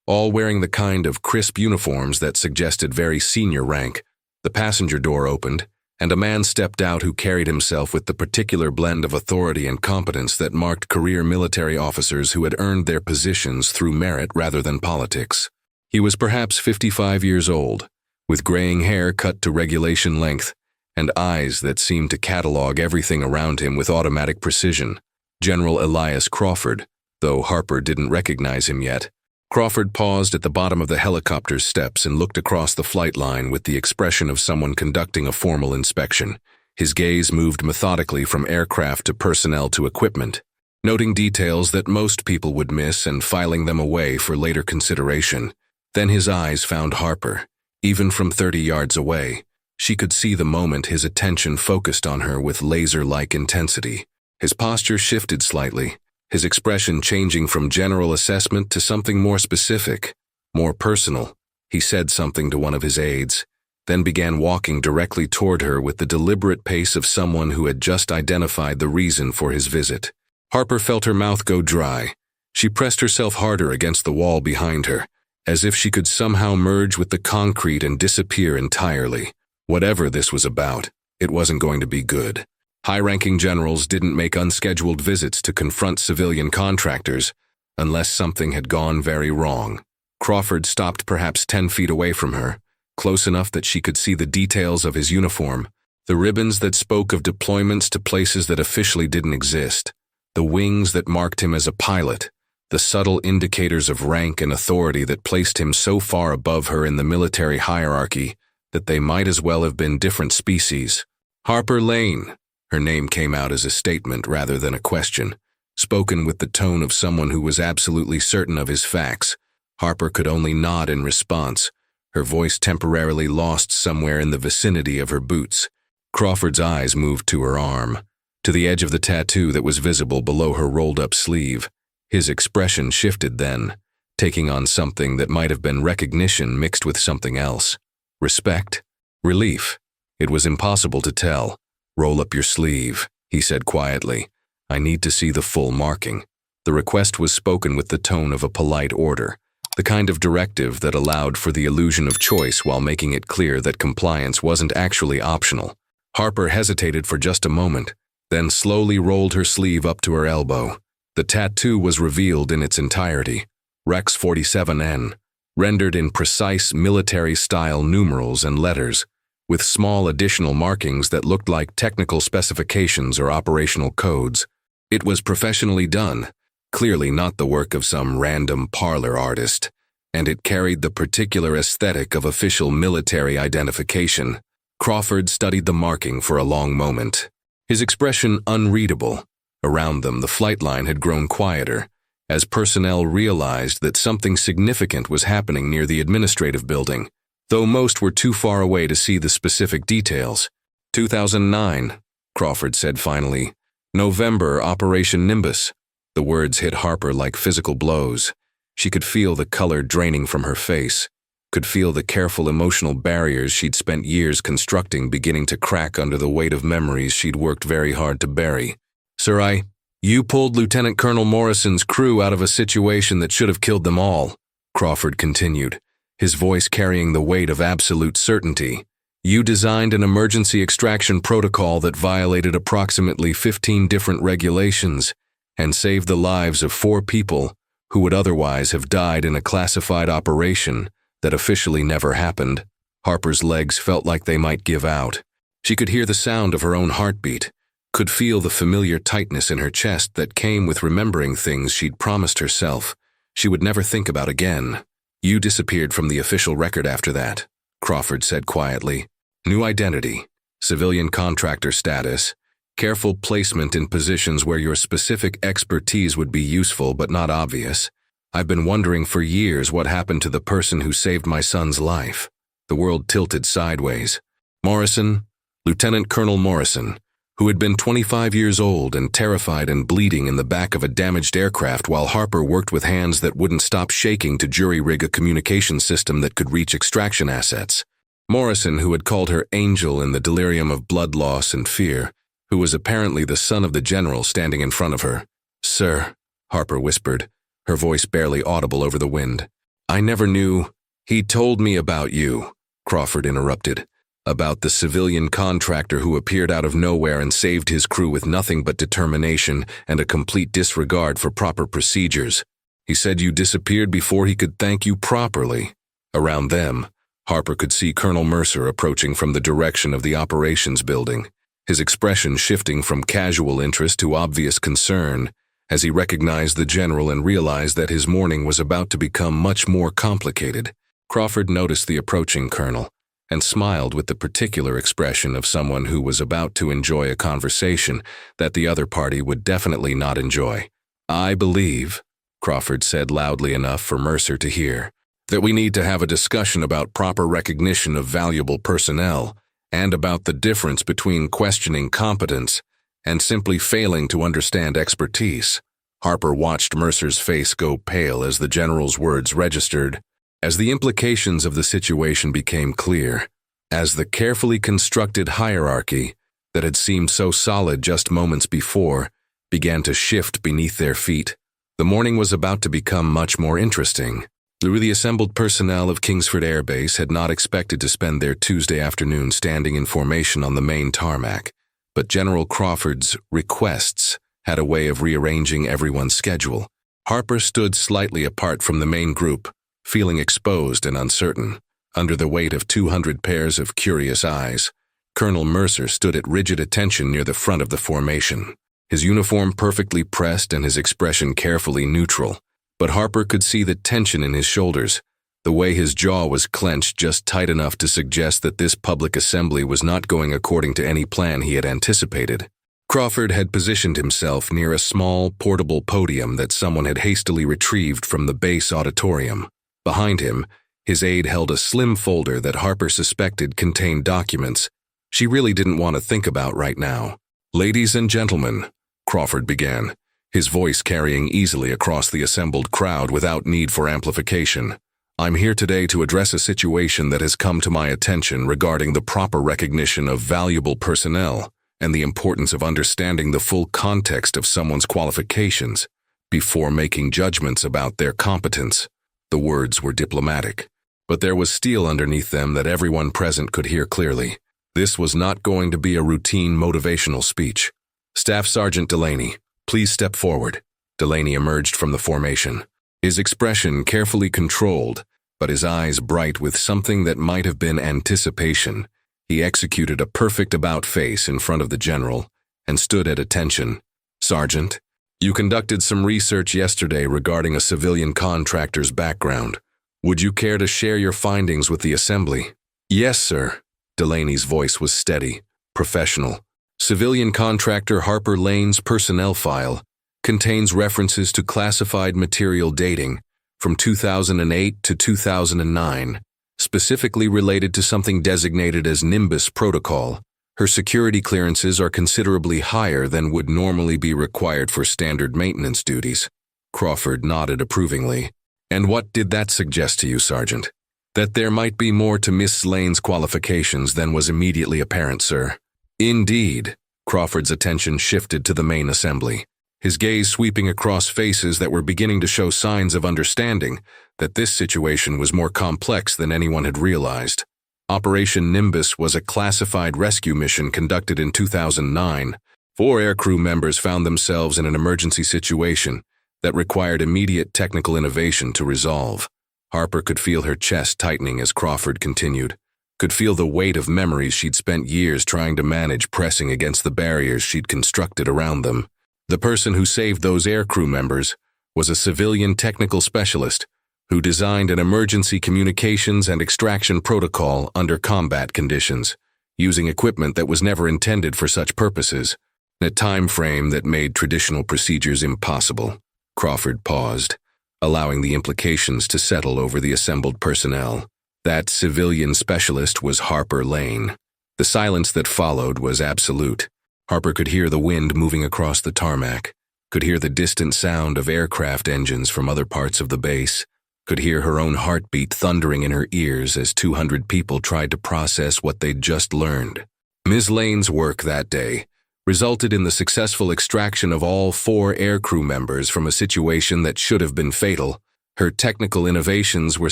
all wearing the kind of crisp uniforms that suggested very senior rank. The passenger door opened, and a man stepped out who carried himself with the particular blend of authority and competence that marked career military officers who had earned their positions through merit rather than politics. He was perhaps 55 years old, with graying hair cut to regulation length, and eyes that seemed to catalog everything around him with automatic precision. General Elias Crawford, though Harper didn't recognize him yet. Crawford paused at the bottom of the helicopter's steps and looked across the flight line with the expression of someone conducting a formal inspection. His gaze moved methodically from aircraft to personnel to equipment, noting details that most people would miss and filing them away for later consideration. Then his eyes found Harper. Even from 30 yards away, she could see the moment his attention focused on her with laser-like intensity. His posture shifted slightly, his expression changing from general assessment to something more specific, more personal. He said something to one of his aides, then began walking directly toward her with the deliberate pace of someone who had just identified the reason for his visit. Harper felt her mouth go dry. She pressed herself harder against the wall behind her, as if she could somehow merge with the concrete and disappear entirely. Whatever this was about, it wasn't going to be good. High-ranking generals didn't make unscheduled visits to confront civilian contractors unless something had gone very wrong. Crawford stopped perhaps 10 feet away from her, close enough that she could see the details of his uniform, the ribbons that spoke of deployments to places that officially didn't exist, the wings that marked him as a pilot, the subtle indicators of rank and authority that placed him so far above her in the military hierarchy that they might as well have been different species. Harper Lane. Her name came out as a statement rather than a question, spoken with the tone of someone who was absolutely certain of his facts. Harper could only nod in response, her voice temporarily lost somewhere in the vicinity of her boots. Crawford's eyes moved to her arm, to the edge of the tattoo that was visible below her rolled-up sleeve. His expression shifted then, taking on something that might have been recognition mixed with something else. Respect? Relief? It was impossible to tell. "Roll up your sleeve," he said quietly. "I need to see the full marking." The request was spoken with the tone of a polite order, the kind of directive that allowed for the illusion of choice while making it clear that compliance wasn't actually optional. Harper hesitated for just a moment, then slowly rolled her sleeve up to her elbow. The tattoo was revealed in its entirety. Rex 47N, rendered in precise military-style numerals and letters, with small additional markings that looked like technical specifications or operational codes. It was professionally done, clearly not the work of some random parlor artist, and it carried the particular aesthetic of official military identification. Crawford studied the marking for a long moment, his expression unreadable. Around them, the flight line had grown quieter, as personnel realized that something significant was happening near the administrative building, though most were too far away to see the specific details. 2009, Crawford said finally. November, Operation Nimbus. The words hit Harper like physical blows. She could feel the color draining from her face, could feel the careful emotional barriers she'd spent years constructing beginning to crack under the weight of memories she'd worked very hard to bury. "Sir, you pulled Lieutenant Colonel Morrison's crew out of a situation that should have killed them all," Crawford continued, his voice carrying the weight of absolute certainty. "You designed an emergency extraction protocol that violated approximately 15 different regulations and saved the lives of 4 people who would otherwise have died in a classified operation that officially never happened." Harper's legs felt like they might give out. She could hear the sound of her own heartbeat, could feel the familiar tightness in her chest that came with remembering things she'd promised herself she would never think about again. "You disappeared from the official record after that," Crawford said quietly. "New identity, civilian contractor status, careful placement in positions where your specific expertise would be useful but not obvious. I've been wondering for years what happened to the person who saved my son's life." The world tilted sideways. Morrison, Lieutenant Colonel Morrison, who had been 25 years old and terrified and bleeding in the back of a damaged aircraft while Harper worked with hands that wouldn't stop shaking to jury-rig a communication system that could reach extraction assets. Morrison, who had called her Angel in the delirium of blood loss and fear, who was apparently the son of the general standing in front of her. "Sir," Harper whispered, her voice barely audible over the wind. "I never knew." "He told me about you," Crawford interrupted. "About the civilian contractor who appeared out of nowhere and saved his crew with nothing but determination and a complete disregard for proper procedures. He said you disappeared before he could thank you properly." Around them, Harper could see Colonel Mercer approaching from the direction of the operations building, his expression shifting from casual interest to obvious concern as he recognized the general and realized that his morning was about to become much more complicated. Crawford noticed the approaching colonel and smiled with the particular expression of someone who was about to enjoy a conversation that the other party would definitely not enjoy. "I believe," Crawford said loudly enough for Mercer to hear, "that we need to have a discussion about proper recognition of valuable personnel and about the difference between questioning competence and simply failing to understand expertise." Harper watched Mercer's face go pale as the general's words registered, as the implications of the situation became clear, as the carefully constructed hierarchy that had seemed so solid just moments before began to shift beneath their feet. The morning was about to become much more interesting. The assembled personnel of Kingsford Air Base had not expected to spend their Tuesday afternoon standing in formation on the main tarmac, but General Crawford's requests had a way of rearranging everyone's schedule. Harper stood slightly apart from the main group, feeling exposed and uncertain. Under the weight of 200 pairs of curious eyes, Colonel Mercer stood at rigid attention near the front of the formation, his uniform perfectly pressed and his expression carefully neutral. But Harper could see the tension in his shoulders, the way his jaw was clenched just tight enough to suggest that this public assembly was not going according to any plan he had anticipated. Crawford had positioned himself near a small, portable podium that someone had hastily retrieved from the base auditorium. Behind him, his aide held a slim folder that Harper suspected contained documents she really didn't want to think about right now. "Ladies and gentlemen," Crawford began, his voice carrying easily across the assembled crowd without need for amplification. "I'm here today to address a situation that has come to my attention regarding the proper recognition of valuable personnel and the importance of understanding the full context of someone's qualifications before making judgments about their competence." The words were diplomatic, but there was steel underneath them that everyone present could hear clearly. This was not going to be a routine motivational speech. "Staff Sergeant Delaney, please step forward." Delaney emerged from the formation, his expression carefully controlled, but his eyes bright with something that might have been anticipation. He executed a perfect about-face in front of the general and stood at attention. "Sergeant, you conducted some research yesterday regarding a civilian contractor's background. Would you care to share your findings with the assembly?" "Yes, sir." Delaney's voice was steady, professional. "Civilian contractor Harper Lane's personnel file contains references to classified material dating from 2008 to 2009, specifically related to something designated as Nimbus Protocol. Her security clearances are considerably higher than would normally be required for standard maintenance duties." Crawford nodded approvingly. "And what did that suggest to you, Sergeant?" "That there might be more to Miss Lane's qualifications than was immediately apparent, sir." "Indeed." Crawford's attention shifted to the main assembly, his gaze sweeping across faces that were beginning to show signs of understanding that this situation was more complex than anyone had realized. Operation Nimbus was a classified rescue mission conducted in 2009. 4 aircrew members found themselves in an emergency situation that required immediate technical innovation to resolve. Harper could feel her chest tightening as Crawford continued, could feel the weight of memories she'd spent years trying to manage pressing against the barriers she'd constructed around them. The person who saved those aircrew members was a civilian technical specialist who designed an emergency communications and extraction protocol under combat conditions, using equipment that was never intended for such purposes, in a time frame that made traditional procedures impossible. Crawford paused, allowing the implications to settle over the assembled personnel. That civilian specialist was Harper Lane. The silence that followed was absolute. Harper could hear the wind moving across the tarmac, could hear the distant sound of aircraft engines from other parts of the base, could hear her own heartbeat thundering in her ears as 200 people tried to process what they'd just learned. Ms. Lane's work that day resulted in the successful extraction of all 4 aircrew members from a situation that should have been fatal. Her technical innovations were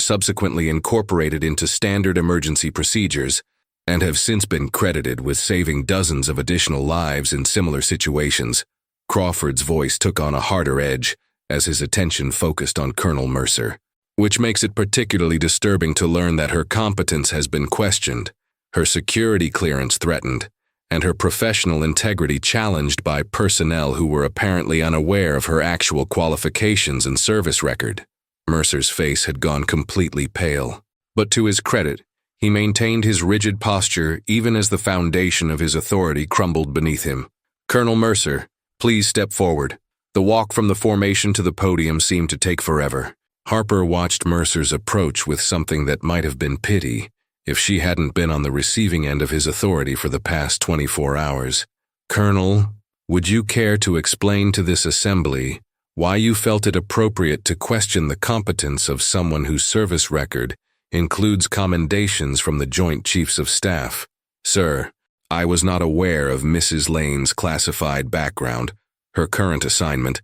subsequently incorporated into standard emergency procedures and have since been credited with saving dozens of additional lives in similar situations. Crawford's voice took on a harder edge as his attention focused on Colonel Mercer, which makes it particularly disturbing to learn that her competence has been questioned, her security clearance threatened, and her professional integrity challenged by personnel who were apparently unaware of her actual qualifications and service record. Mercer's face had gone completely pale, but to his credit, he maintained his rigid posture even as the foundation of his authority crumbled beneath him. "Colonel Mercer, please step forward." The walk from the formation to the podium seemed to take forever. Harper watched Mercer's approach with something that might have been pity if she hadn't been on the receiving end of his authority for the past 24 hours. "Colonel, would you care to explain to this assembly why you felt it appropriate to question the competence of someone whose service record includes commendations from the Joint Chiefs of Staff?" "Sir, I was not aware of Mrs. Lane's classified background. Her current assignment,"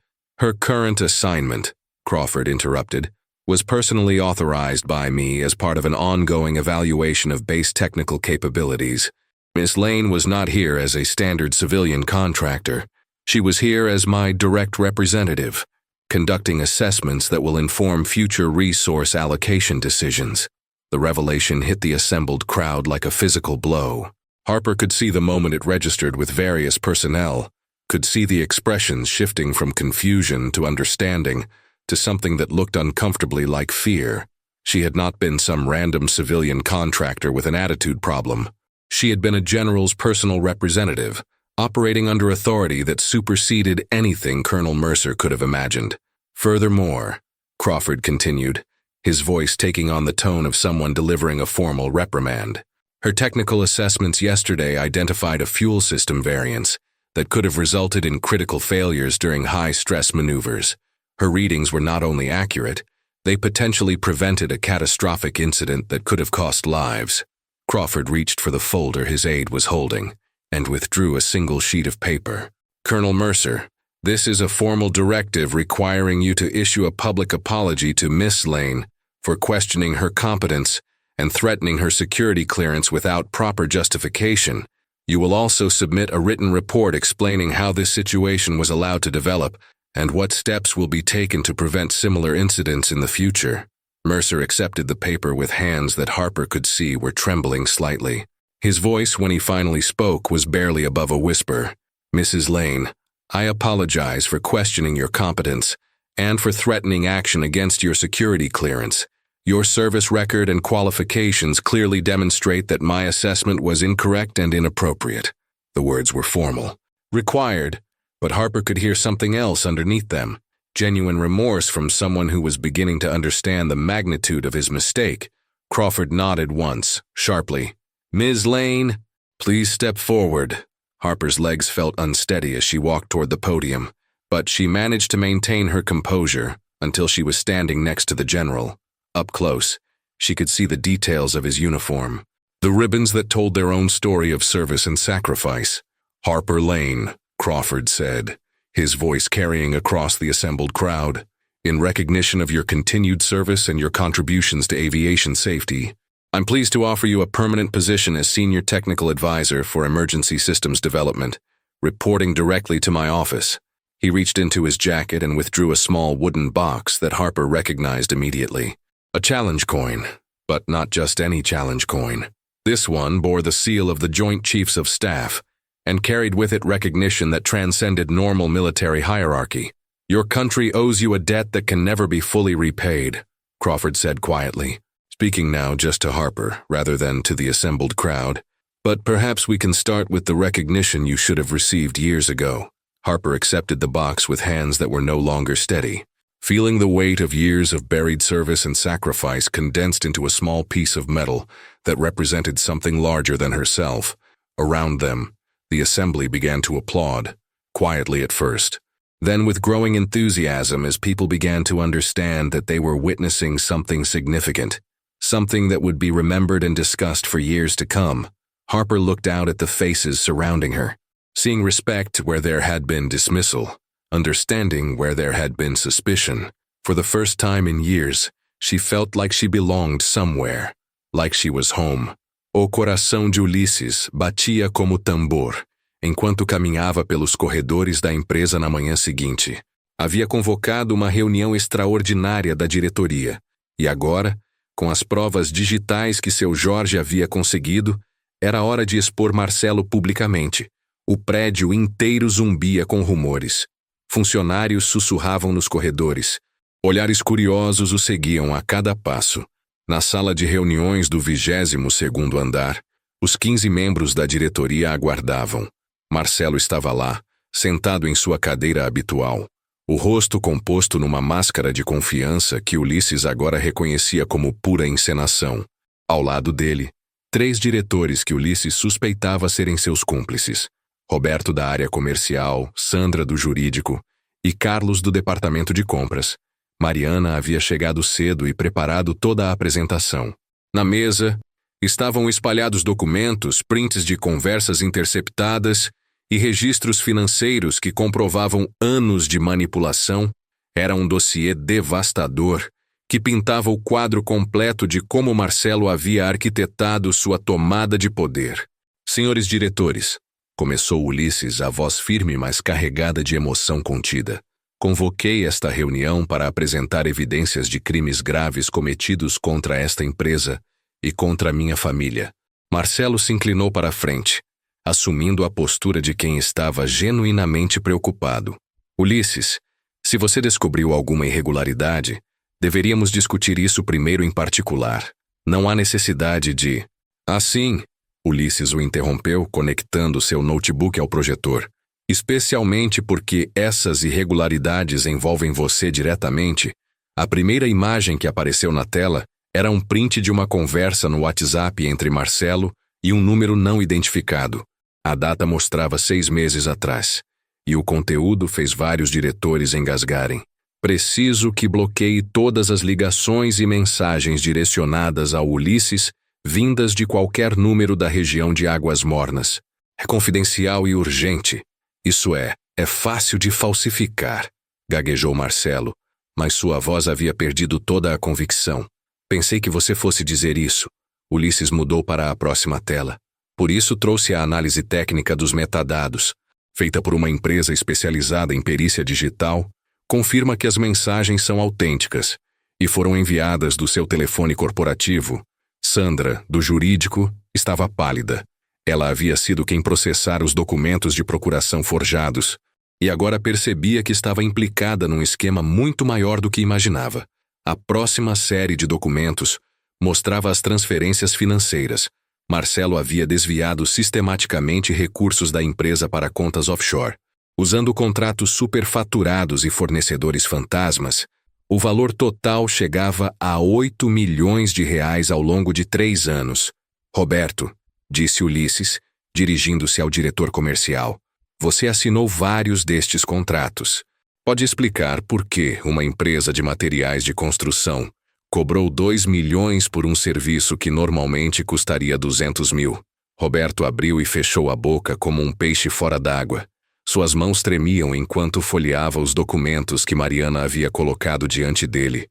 Crawford interrupted, "was personally authorized by me as part of an ongoing evaluation of base technical capabilities. Miss Lane was not here as a standard civilian contractor. She was here as my direct representative." conducting assessments that will inform future resource allocation decisions. The revelation hit the assembled crowd like a physical blow. Harper could see the moment it registered with various personnel, could see the expressions shifting from confusion to understanding to something that looked uncomfortably like fear. She had not been some random civilian contractor with an attitude problem. She had been a general's personal representative, operating under authority that superseded anything Colonel Mercer could have imagined. Furthermore, Crawford continued, his voice taking on the tone of someone delivering a formal reprimand. Her technical assessments yesterday identified a fuel system variance that could have resulted in critical failures during high-stress maneuvers. Her readings were not only accurate, they potentially prevented a catastrophic incident that could have cost lives. Crawford reached for the folder his aide was holding and withdrew a single sheet of paper. Colonel Mercer, this is a formal directive requiring you to issue a public apology to Miss Lane for questioning her competence and threatening her security clearance without proper justification. You will also submit a written report explaining how this situation was allowed to develop and what steps will be taken to prevent similar incidents in the future. Mercer accepted the paper with hands that Harper could see were trembling slightly. His voice, when he finally spoke, was barely above a whisper. Mrs. Lane, I apologize for questioning your competence and for threatening action against your security clearance. Your service record and qualifications clearly demonstrate that my assessment was incorrect and inappropriate. The words were formal. Required, but Harper could hear something else underneath them. Genuine remorse from someone who was beginning to understand the magnitude of his mistake. Crawford nodded once, sharply. Ms. Lane, please step forward. Harper's legs felt unsteady as she walked toward the podium, but she managed to maintain her composure until she was standing next to the general. Up close, she could see the details of his uniform, the ribbons that told their own story of service and sacrifice. Harper Lane, Crawford said, his voice carrying across the assembled crowd. In recognition of your continued service and your contributions to aviation safety, I'm pleased to offer you a permanent position as Senior Technical Advisor for Emergency Systems Development, reporting directly to my office. He reached into his jacket and withdrew a small wooden box that Harper recognized immediately. A challenge coin, but not just any challenge coin. This one bore the seal of the Joint Chiefs of Staff and carried with it recognition that transcended normal military hierarchy. Your country owes you a debt that can never be fully repaid, Crawford said quietly, speaking now just to Harper rather than to the assembled crowd. But perhaps we can start with the recognition you should have received years ago. Harper accepted the box with hands that were no longer steady, feeling the weight of years of buried service and sacrifice condensed into a small piece of metal that represented something larger than herself. Around them, the assembly began to applaud, quietly at first, then with growing enthusiasm as people began to understand that they were witnessing something significant, something that would be remembered and discussed for years to come. Harper looked out at the faces surrounding her, seeing respect where there had been dismissal, understanding where there had been suspicion. For the first time in years, she felt like she belonged somewhere, like she was home. O coração de Ulisses batia como tambor, enquanto caminhava pelos corredores da empresa na manhã seguinte. Havia convocado uma reunião extraordinária da diretoria, e agora, com as provas digitais que seu Jorge havia conseguido, era hora de expor Marcelo publicamente. O prédio inteiro zumbia com rumores. Funcionários sussurravam nos corredores. Olhares curiosos o seguiam a cada passo. Na sala de reuniões do 22º andar, os 15 membros da diretoria aguardavam. Marcelo estava lá, sentado em sua cadeira habitual, o rosto composto numa máscara de confiança que Ulisses agora reconhecia como pura encenação. Ao lado dele, 3 diretores que Ulisses suspeitava serem seus cúmplices: Roberto da área comercial, Sandra do jurídico e Carlos do departamento de compras. Mariana havia chegado cedo e preparado toda a apresentação. Na mesa, estavam espalhados documentos, prints de conversas interceptadas e registros financeiros que comprovavam anos de manipulação. Era um dossiê devastador que pintava o quadro completo de como Marcelo havia arquitetado sua tomada de poder. Senhores diretores, começou Ulisses, a voz firme mas carregada de emoção contida. Convoquei esta reunião para apresentar evidências de crimes graves cometidos contra esta empresa e contra minha família. Marcelo se inclinou para a frente, assumindo a postura de quem estava genuinamente preocupado. Ulisses, se você descobriu alguma irregularidade, deveríamos discutir isso primeiro em particular. Não há necessidade de... Assim, Ulisses o interrompeu, conectando seu notebook ao projetor. Especialmente porque essas irregularidades envolvem você diretamente, a primeira imagem que apareceu na tela era um print de uma conversa no WhatsApp entre Marcelo e um número não identificado. A data mostrava 6 meses atrás, e o conteúdo fez vários diretores engasgarem. Preciso que bloqueie todas as ligações e mensagens direcionadas ao Ulisses vindas de qualquer número da região de Águas Mornas. É confidencial e urgente. Isso é fácil de falsificar, gaguejou Marcelo, mas sua voz havia perdido toda a convicção. Pensei que você fosse dizer isso. Ulisses mudou para a próxima tela. Por isso trouxe a análise técnica dos metadados, feita por uma empresa especializada em perícia digital, confirma que as mensagens são autênticas e foram enviadas do seu telefone corporativo. Sandra, do jurídico, estava pálida. Ela havia sido quem processara os documentos de procuração forjados e agora percebia que estava implicada num esquema muito maior do que imaginava. A próxima série de documentos mostrava as transferências financeiras. Marcelo havia desviado sistematicamente recursos da empresa para contas offshore. Usando contratos superfaturados e fornecedores fantasmas, o valor total chegava a 8 milhões de reais ao longo de 3 anos. Roberto, disse Ulisses, dirigindo-se ao diretor comercial, você assinou vários destes contratos. Pode explicar por que uma empresa de materiais de construção cobrou 2 milhões por um serviço que normalmente custaria 200 mil? Roberto abriu e fechou a boca como um peixe fora d'água. Suas mãos tremiam enquanto folheava os documentos que Mariana havia colocado diante dele.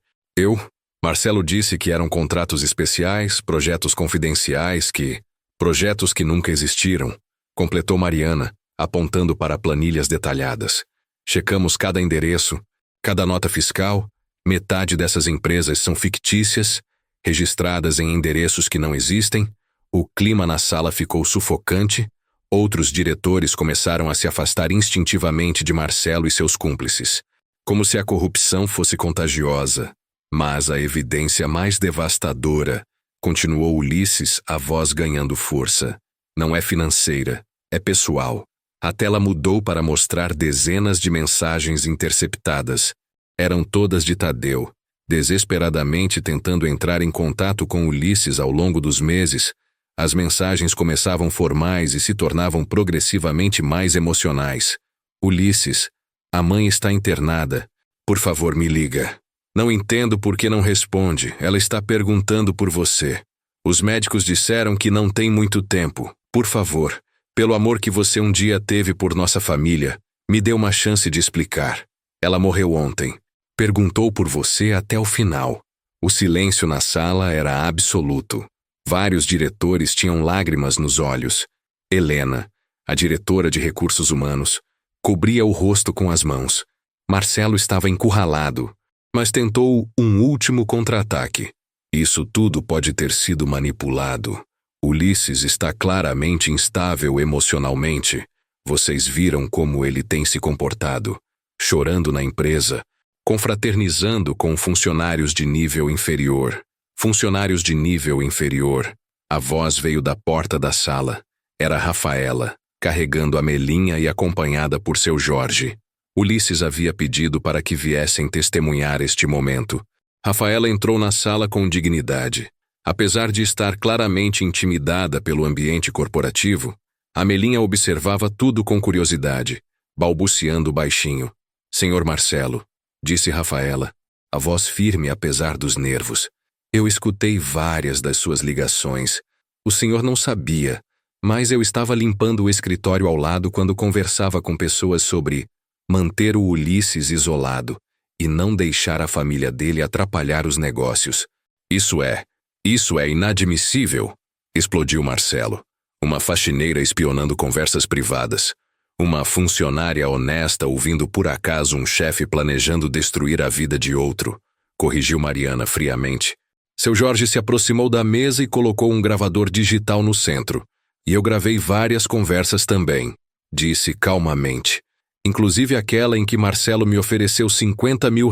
Marcelo disse que eram contratos especiais, projetos confidenciais projetos que nunca existiram, completou Mariana, apontando para planilhas detalhadas. Checamos cada endereço, cada nota fiscal, metade dessas empresas são fictícias, registradas em endereços que não existem. O clima na sala ficou sufocante. Outros diretores começaram a se afastar instintivamente de Marcelo e seus cúmplices, como se a corrupção fosse contagiosa. Mas a evidência mais devastadora, continuou Ulisses, a voz ganhando força, não é financeira, é pessoal. A tela mudou para mostrar dezenas de mensagens interceptadas. Eram todas de Tadeu, desesperadamente tentando entrar em contato com Ulisses ao longo dos meses. As mensagens começavam formais e se tornavam progressivamente mais emocionais. Ulisses, a mãe está internada. Por favor, me liga. Não entendo por que não responde. Ela está perguntando por você. Os médicos disseram que não tem muito tempo. Por favor, pelo amor que você um dia teve por nossa família, me dê uma chance de explicar. Ela morreu ontem. Perguntou por você até o final. O silêncio na sala era absoluto. Vários diretores tinham lágrimas nos olhos. Helena, a diretora de recursos humanos, cobria o rosto com as mãos. Marcelo estava encurralado, mas tentou um último contra-ataque. Isso tudo pode ter sido manipulado. Ulisses está claramente instável emocionalmente. Vocês viram como ele tem se comportado, chorando na empresa, confraternizando com funcionários de nível inferior. Funcionários de nível inferior. A voz veio da porta da sala. Era Rafaela, carregando a Melinha e acompanhada por seu Jorge. Ulisses havia pedido para que viessem testemunhar este momento. Rafaela entrou na sala com dignidade. Apesar de estar claramente intimidada pelo ambiente corporativo, a Melinha observava tudo com curiosidade, balbuciando baixinho. Senhor Marcelo, disse Rafaela, a voz firme apesar dos nervos. Eu escutei várias das suas ligações. O senhor não sabia, mas eu estava limpando o escritório ao lado quando conversava com pessoas sobre manter o Ulisses isolado e não deixar a família dele atrapalhar os negócios. Isso é inadmissível, explodiu Marcelo, uma faxineira espionando conversas privadas. Uma funcionária honesta ouvindo por acaso um chefe planejando destruir a vida de outro, corrigiu Mariana friamente. Seu Jorge se aproximou da mesa e colocou um gravador digital no centro. E eu gravei várias conversas também, disse calmamente. Inclusive aquela em que Marcelo me ofereceu R$50 mil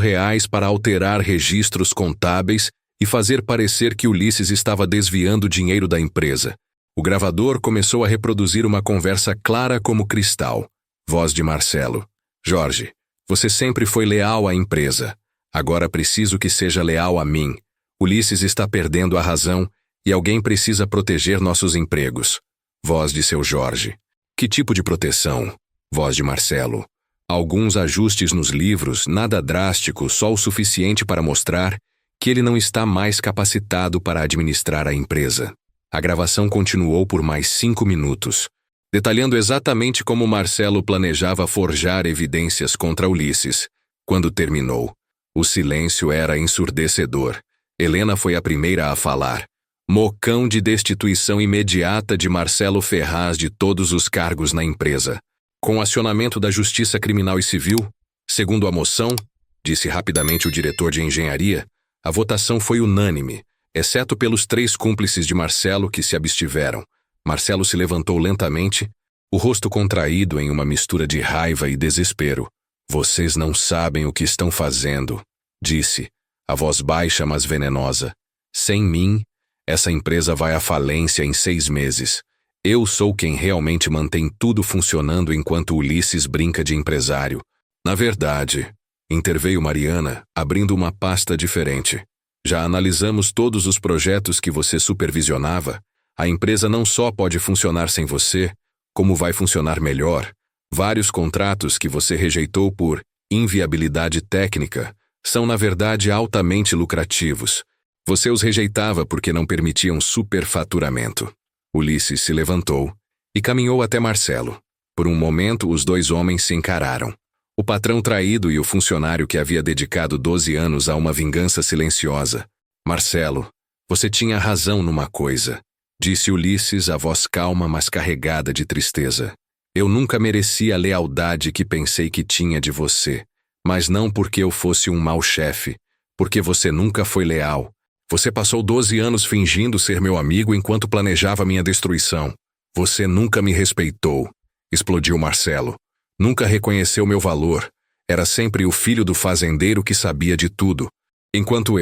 para alterar registros contábeis e fazer parecer que Ulisses estava desviando dinheiro da empresa. O gravador começou a reproduzir uma conversa clara como cristal. Voz de Marcelo. Jorge, você sempre foi leal à empresa. Agora preciso que seja leal a mim. Ulisses está perdendo a razão e alguém precisa proteger nossos empregos. Voz de seu Jorge. Que tipo de proteção? Voz de Marcelo. Alguns ajustes nos livros, nada drástico, só o suficiente para mostrar que ele não está mais capacitado para administrar a empresa. A gravação continuou por mais 5 minutos, detalhando exatamente como Marcelo planejava forjar evidências contra Ulisses. Quando terminou, o silêncio era ensurdecedor. Helena foi a primeira a falar. Mocão de destituição imediata de Marcelo Ferraz de todos os cargos na empresa. Com acionamento da Justiça Criminal e Civil, segundo a moção, disse rapidamente o diretor de engenharia, a votação foi unânime, exceto pelos 3 cúmplices de Marcelo que se abstiveram. Marcelo se levantou lentamente, o rosto contraído em uma mistura de raiva e desespero. Vocês não sabem o que estão fazendo, disse, a voz baixa mas venenosa. Sem mim, essa empresa vai à falência em 6 meses. Eu sou quem realmente mantém tudo funcionando enquanto Ulisses brinca de empresário. Na verdade, interveio Mariana, abrindo uma pasta diferente. Já analisamos todos os projetos que você supervisionava. A empresa não só pode funcionar sem você, como vai funcionar melhor. Vários contratos que você rejeitou por inviabilidade técnica são, na verdade, altamente lucrativos. Você os rejeitava porque não permitiam superfaturamento. Ulisses se levantou e caminhou até Marcelo. Por um momento, os 2 homens se encararam. O patrão traído e o funcionário que havia dedicado 12 anos a uma vingança silenciosa. Marcelo, você tinha razão numa coisa, disse Ulisses, a voz calma mas carregada de tristeza. Eu nunca mereci a lealdade que pensei que tinha de você, mas não porque eu fosse um mau chefe, porque você nunca foi leal. Você passou 12 anos fingindo ser meu amigo enquanto planejava minha destruição. Você nunca me respeitou, explodiu Marcelo. Nunca reconheceu meu valor. Era sempre o filho do fazendeiro que sabia de tudo. Enquanto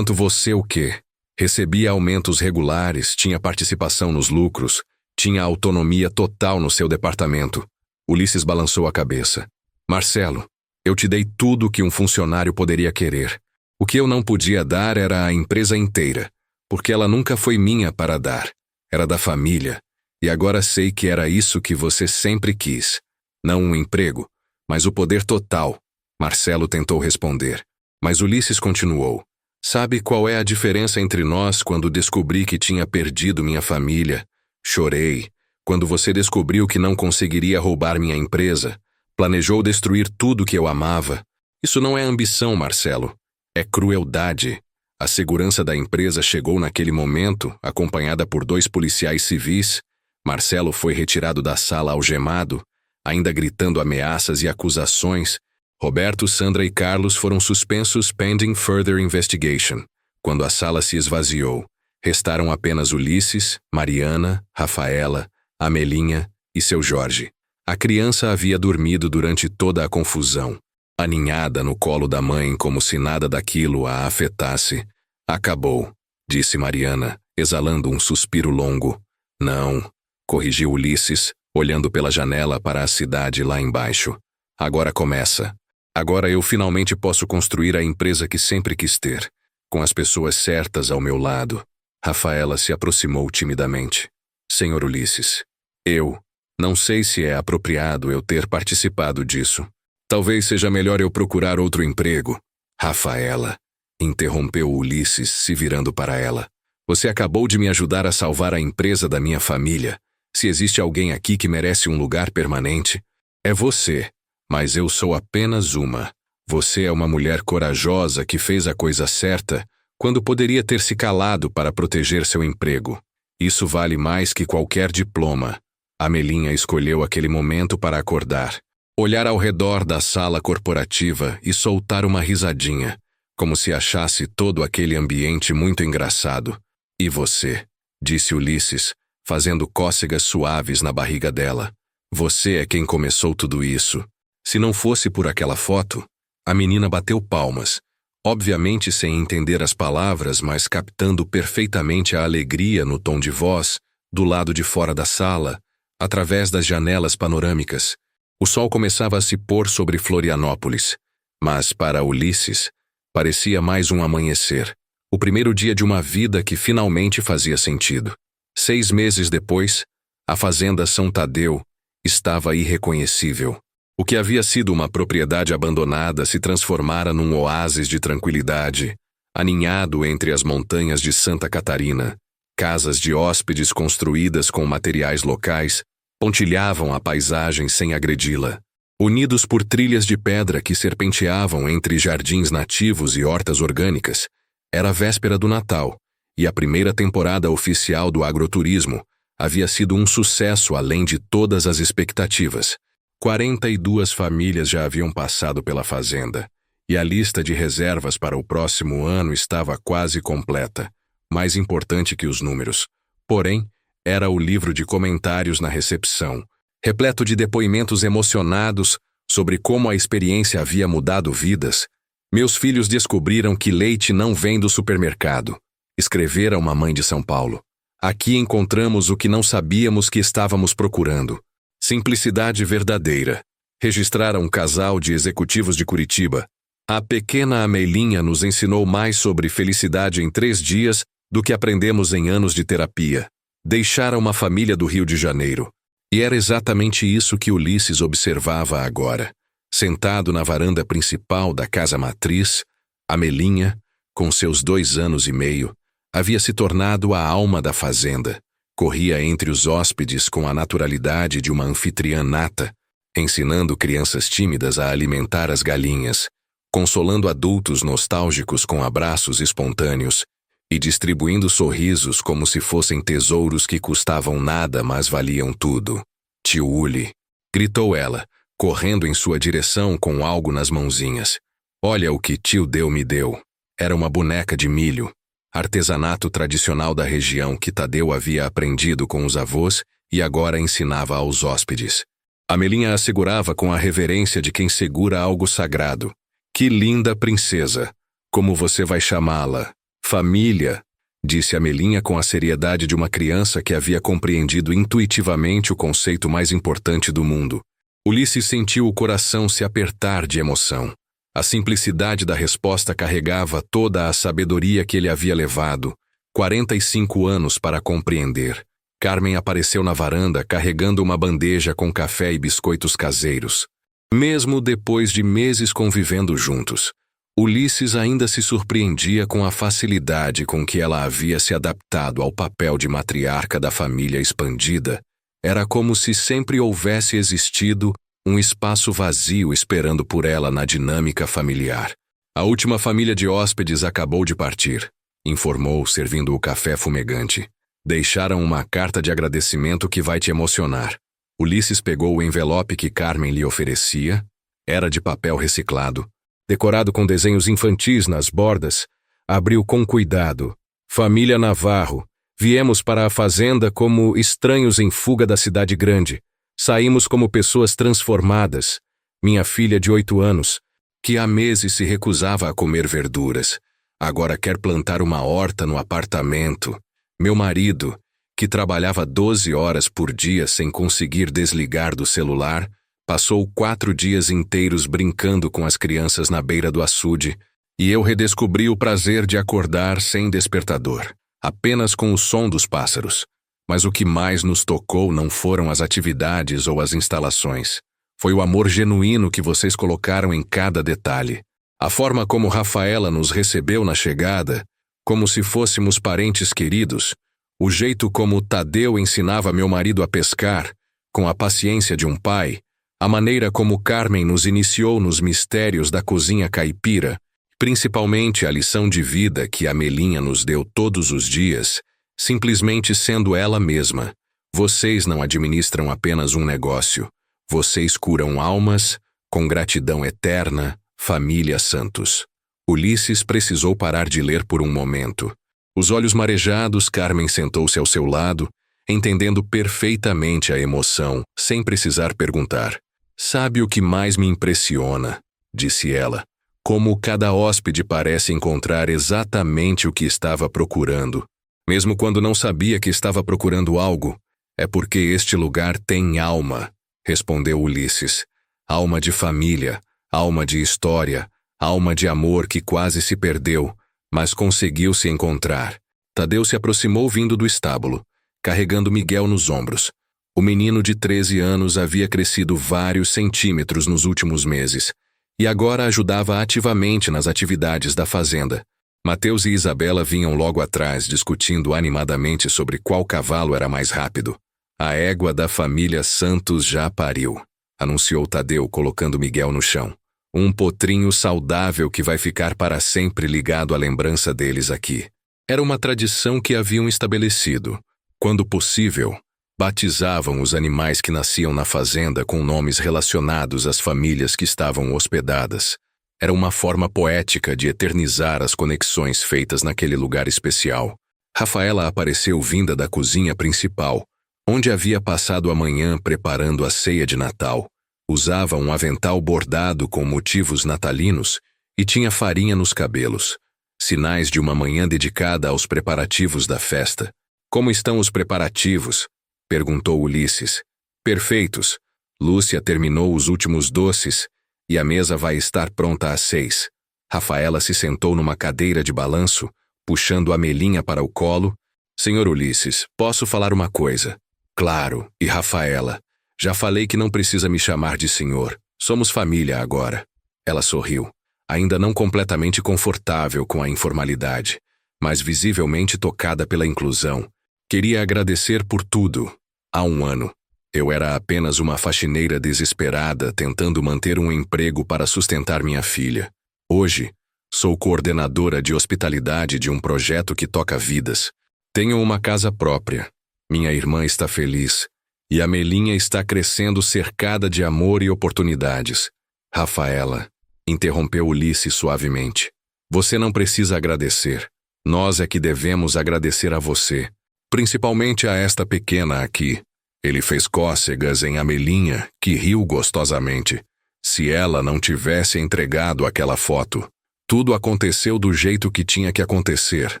você o quê? Recebia aumentos regulares, tinha participação nos lucros, tinha autonomia total no seu departamento. Ulisses balançou a cabeça. Marcelo, eu te dei tudo o que um funcionário poderia querer. O que eu não podia dar era a empresa inteira, porque ela nunca foi minha para dar. Era da família. E agora sei que era isso que você sempre quis. Não um emprego, mas o poder total. Marcelo tentou responder. Mas Ulisses continuou. Sabe qual é a diferença entre nós quando descobri que tinha perdido minha família? Chorei. Quando você descobriu que não conseguiria roubar minha empresa, planejou destruir tudo que eu amava. Isso não é ambição, Marcelo. É crueldade. A segurança da empresa chegou naquele momento, acompanhada por 2 policiais civis. Marcelo foi retirado da sala algemado, ainda gritando ameaças e acusações. Roberto, Sandra e Carlos foram suspensos pending further investigation. Quando a sala se esvaziou, restaram apenas Ulisses, Mariana, Rafaela, Amelinha e seu Jorge. A criança havia dormido durante toda a confusão, aninhada no colo da mãe como se nada daquilo a afetasse. Acabou, disse Mariana, exalando um suspiro longo. Não, corrigiu Ulisses, olhando pela janela para a cidade lá embaixo. Agora começa. Agora eu finalmente posso construir a empresa que sempre quis ter, com as pessoas certas ao meu lado. Rafaela se aproximou timidamente. Senhor Ulisses, eu não sei se é apropriado eu ter participado disso. Talvez seja melhor eu procurar outro emprego. Rafaela, interrompeu Ulisses, se virando para ela. Você acabou de me ajudar a salvar a empresa da minha família. Se existe alguém aqui que merece um lugar permanente, é você. Mas eu sou apenas uma. Você é uma mulher corajosa que fez a coisa certa quando poderia ter se calado para proteger seu emprego. Isso vale mais que qualquer diploma. Amelinha escolheu aquele momento para acordar, olhar ao redor da sala corporativa e soltar uma risadinha, como se achasse todo aquele ambiente muito engraçado. E você, disse Ulisses, fazendo cócegas suaves na barriga dela. Você é quem começou tudo isso. Se não fosse por aquela foto, a menina bateu palmas, obviamente sem entender as palavras, mas captando perfeitamente a alegria no tom de voz, do lado de fora da sala, através das janelas panorâmicas. O sol começava a se pôr sobre Florianópolis, mas para Ulisses, parecia mais um amanhecer, o primeiro dia de uma vida que finalmente fazia sentido. 6 meses depois, a fazenda São Tadeu estava irreconhecível. O que havia sido uma propriedade abandonada se transformara num oásis de tranquilidade, aninhado entre as montanhas de Santa Catarina. Casas de hóspedes construídas com materiais locais pontilhavam a paisagem sem agredi-la. Unidos por trilhas de pedra que serpenteavam entre jardins nativos e hortas orgânicas, era a véspera do Natal, e a primeira temporada oficial do agroturismo havia sido um sucesso além de todas as expectativas. 42 famílias já haviam passado pela fazenda, e a lista de reservas para o próximo ano estava quase completa. Mais importante que os números, porém, era o livro de comentários na recepção, repleto de depoimentos emocionados sobre como a experiência havia mudado vidas. Meus filhos descobriram que leite não vem do supermercado, escrevera uma mãe de São Paulo. Aqui encontramos o que não sabíamos que estávamos procurando. Simplicidade verdadeira, registrara um casal de executivos de Curitiba. A pequena Amelinha nos ensinou mais sobre felicidade em 3 dias do que aprendemos em anos de terapia. Deixara uma família do Rio de Janeiro. E era exatamente isso que Ulisses observava agora. Sentado na varanda principal da casa matriz, Amelinha, com seus 2 anos e meio, havia se tornado a alma da fazenda. Corria entre os hóspedes com a naturalidade de uma anfitriã nata, ensinando crianças tímidas a alimentar as galinhas, consolando adultos nostálgicos com abraços espontâneos e distribuindo sorrisos como se fossem tesouros que custavam nada, mas valiam tudo. Tio Uli, gritou ela, correndo em sua direção com algo nas mãozinhas. Olha o que tio Deu me deu. Era uma boneca de milho. Artesanato tradicional da região que Tadeu havia aprendido com os avós e agora ensinava aos hóspedes. Amelinha a segurava com a reverência de quem segura algo sagrado. Que linda princesa! Como você vai chamá-la? Família, disse Amelinha com a seriedade de uma criança que havia compreendido intuitivamente o conceito mais importante do mundo. Ulisses sentiu o coração se apertar de emoção. A simplicidade da resposta carregava toda a sabedoria que ele havia levado 45 anos para compreender. Carmen apareceu na varanda carregando uma bandeja com café e biscoitos caseiros. Mesmo depois de meses convivendo juntos, Ulisses ainda se surpreendia com a facilidade com que ela havia se adaptado ao papel de matriarca da família expandida. Era como se sempre houvesse existido um espaço vazio esperando por ela na dinâmica familiar. A última família de hóspedes acabou de partir, informou, servindo o café fumegante. Deixaram uma carta de agradecimento que vai te emocionar. Ulisses pegou o envelope que Carmen lhe oferecia. Era de papel reciclado, decorado com desenhos infantis nas bordas. Abriu com cuidado. Família Navarro. Viemos para a fazenda como estranhos em fuga da cidade grande. Saímos como pessoas transformadas. Minha filha de 8 anos, que há meses se recusava a comer verduras, agora quer plantar uma horta no apartamento. Meu marido, que trabalhava 12 horas por dia sem conseguir desligar do celular, passou 4 dias inteiros brincando com as crianças na beira do açude, e eu redescobri o prazer de acordar sem despertador, apenas com o som dos pássaros. Mas o que mais nos tocou não foram as atividades ou as instalações. Foi o amor genuíno que vocês colocaram em cada detalhe. A forma como Rafaela nos recebeu na chegada, como se fôssemos parentes queridos, o jeito como Tadeu ensinava meu marido a pescar, com a paciência de um pai, a maneira como Carmen nos iniciou nos mistérios da cozinha caipira, principalmente a lição de vida que Amelinha nos deu todos os dias, simplesmente sendo ela mesma. Vocês não administram apenas um negócio. Vocês curam almas, com gratidão eterna, família Santos. Ulisses precisou parar de ler por um momento. Os olhos marejados, Carmen sentou-se ao seu lado, entendendo perfeitamente a emoção, sem precisar perguntar. Sabe o que mais me impressiona? Disse ela. Como cada hóspede parece encontrar exatamente o que estava procurando. Mesmo quando não sabia que estava procurando algo, é porque este lugar tem alma, respondeu Ulisses. Alma de família, alma de história, alma de amor que quase se perdeu, mas conseguiu se encontrar. Tadeu se aproximou vindo do estábulo, carregando Miguel nos ombros. O menino de 13 anos havia crescido vários centímetros nos últimos meses, e agora ajudava ativamente nas atividades da fazenda. Mateus e Isabela vinham logo atrás, discutindo animadamente sobre qual cavalo era mais rápido. A égua da família Santos já pariu, anunciou Tadeu, colocando Miguel no chão. Um potrinho saudável que vai ficar para sempre ligado à lembrança deles aqui. Era uma tradição que haviam estabelecido. Quando possível, batizavam os animais que nasciam na fazenda com nomes relacionados às famílias que estavam hospedadas. Era uma forma poética de eternizar as conexões feitas naquele lugar especial. Rafaela apareceu vinda da cozinha principal, onde havia passado a manhã preparando a ceia de Natal. Usava um avental bordado com motivos natalinos e tinha farinha nos cabelos, sinais de uma manhã dedicada aos preparativos da festa. Como estão os preparativos? Perguntou Ulisses. Perfeitos. Lúcia terminou os últimos doces e a mesa vai estar pronta às 6. Rafaela se sentou numa cadeira de balanço, puxando a Melinha para o colo. Senhor Ulisses, posso falar uma coisa? Claro, e Rafaela, já falei que não precisa me chamar de senhor. Somos família agora. Ela sorriu, ainda não completamente confortável com a informalidade, mas visivelmente tocada pela inclusão. Queria agradecer por tudo. Há um ano, eu era apenas uma faxineira desesperada tentando manter um emprego para sustentar minha filha. Hoje, sou coordenadora de hospitalidade de um projeto que toca vidas. Tenho uma casa própria. Minha irmã está feliz. E a Melinha está crescendo cercada de amor e oportunidades. Rafaela, interrompeu Ulisses suavemente. Você não precisa agradecer. Nós é que devemos agradecer a você. Principalmente a esta pequena aqui. Ele fez cócegas em Amelinha, que riu gostosamente. Se ela não tivesse entregado aquela foto, tudo aconteceu do jeito que tinha que acontecer,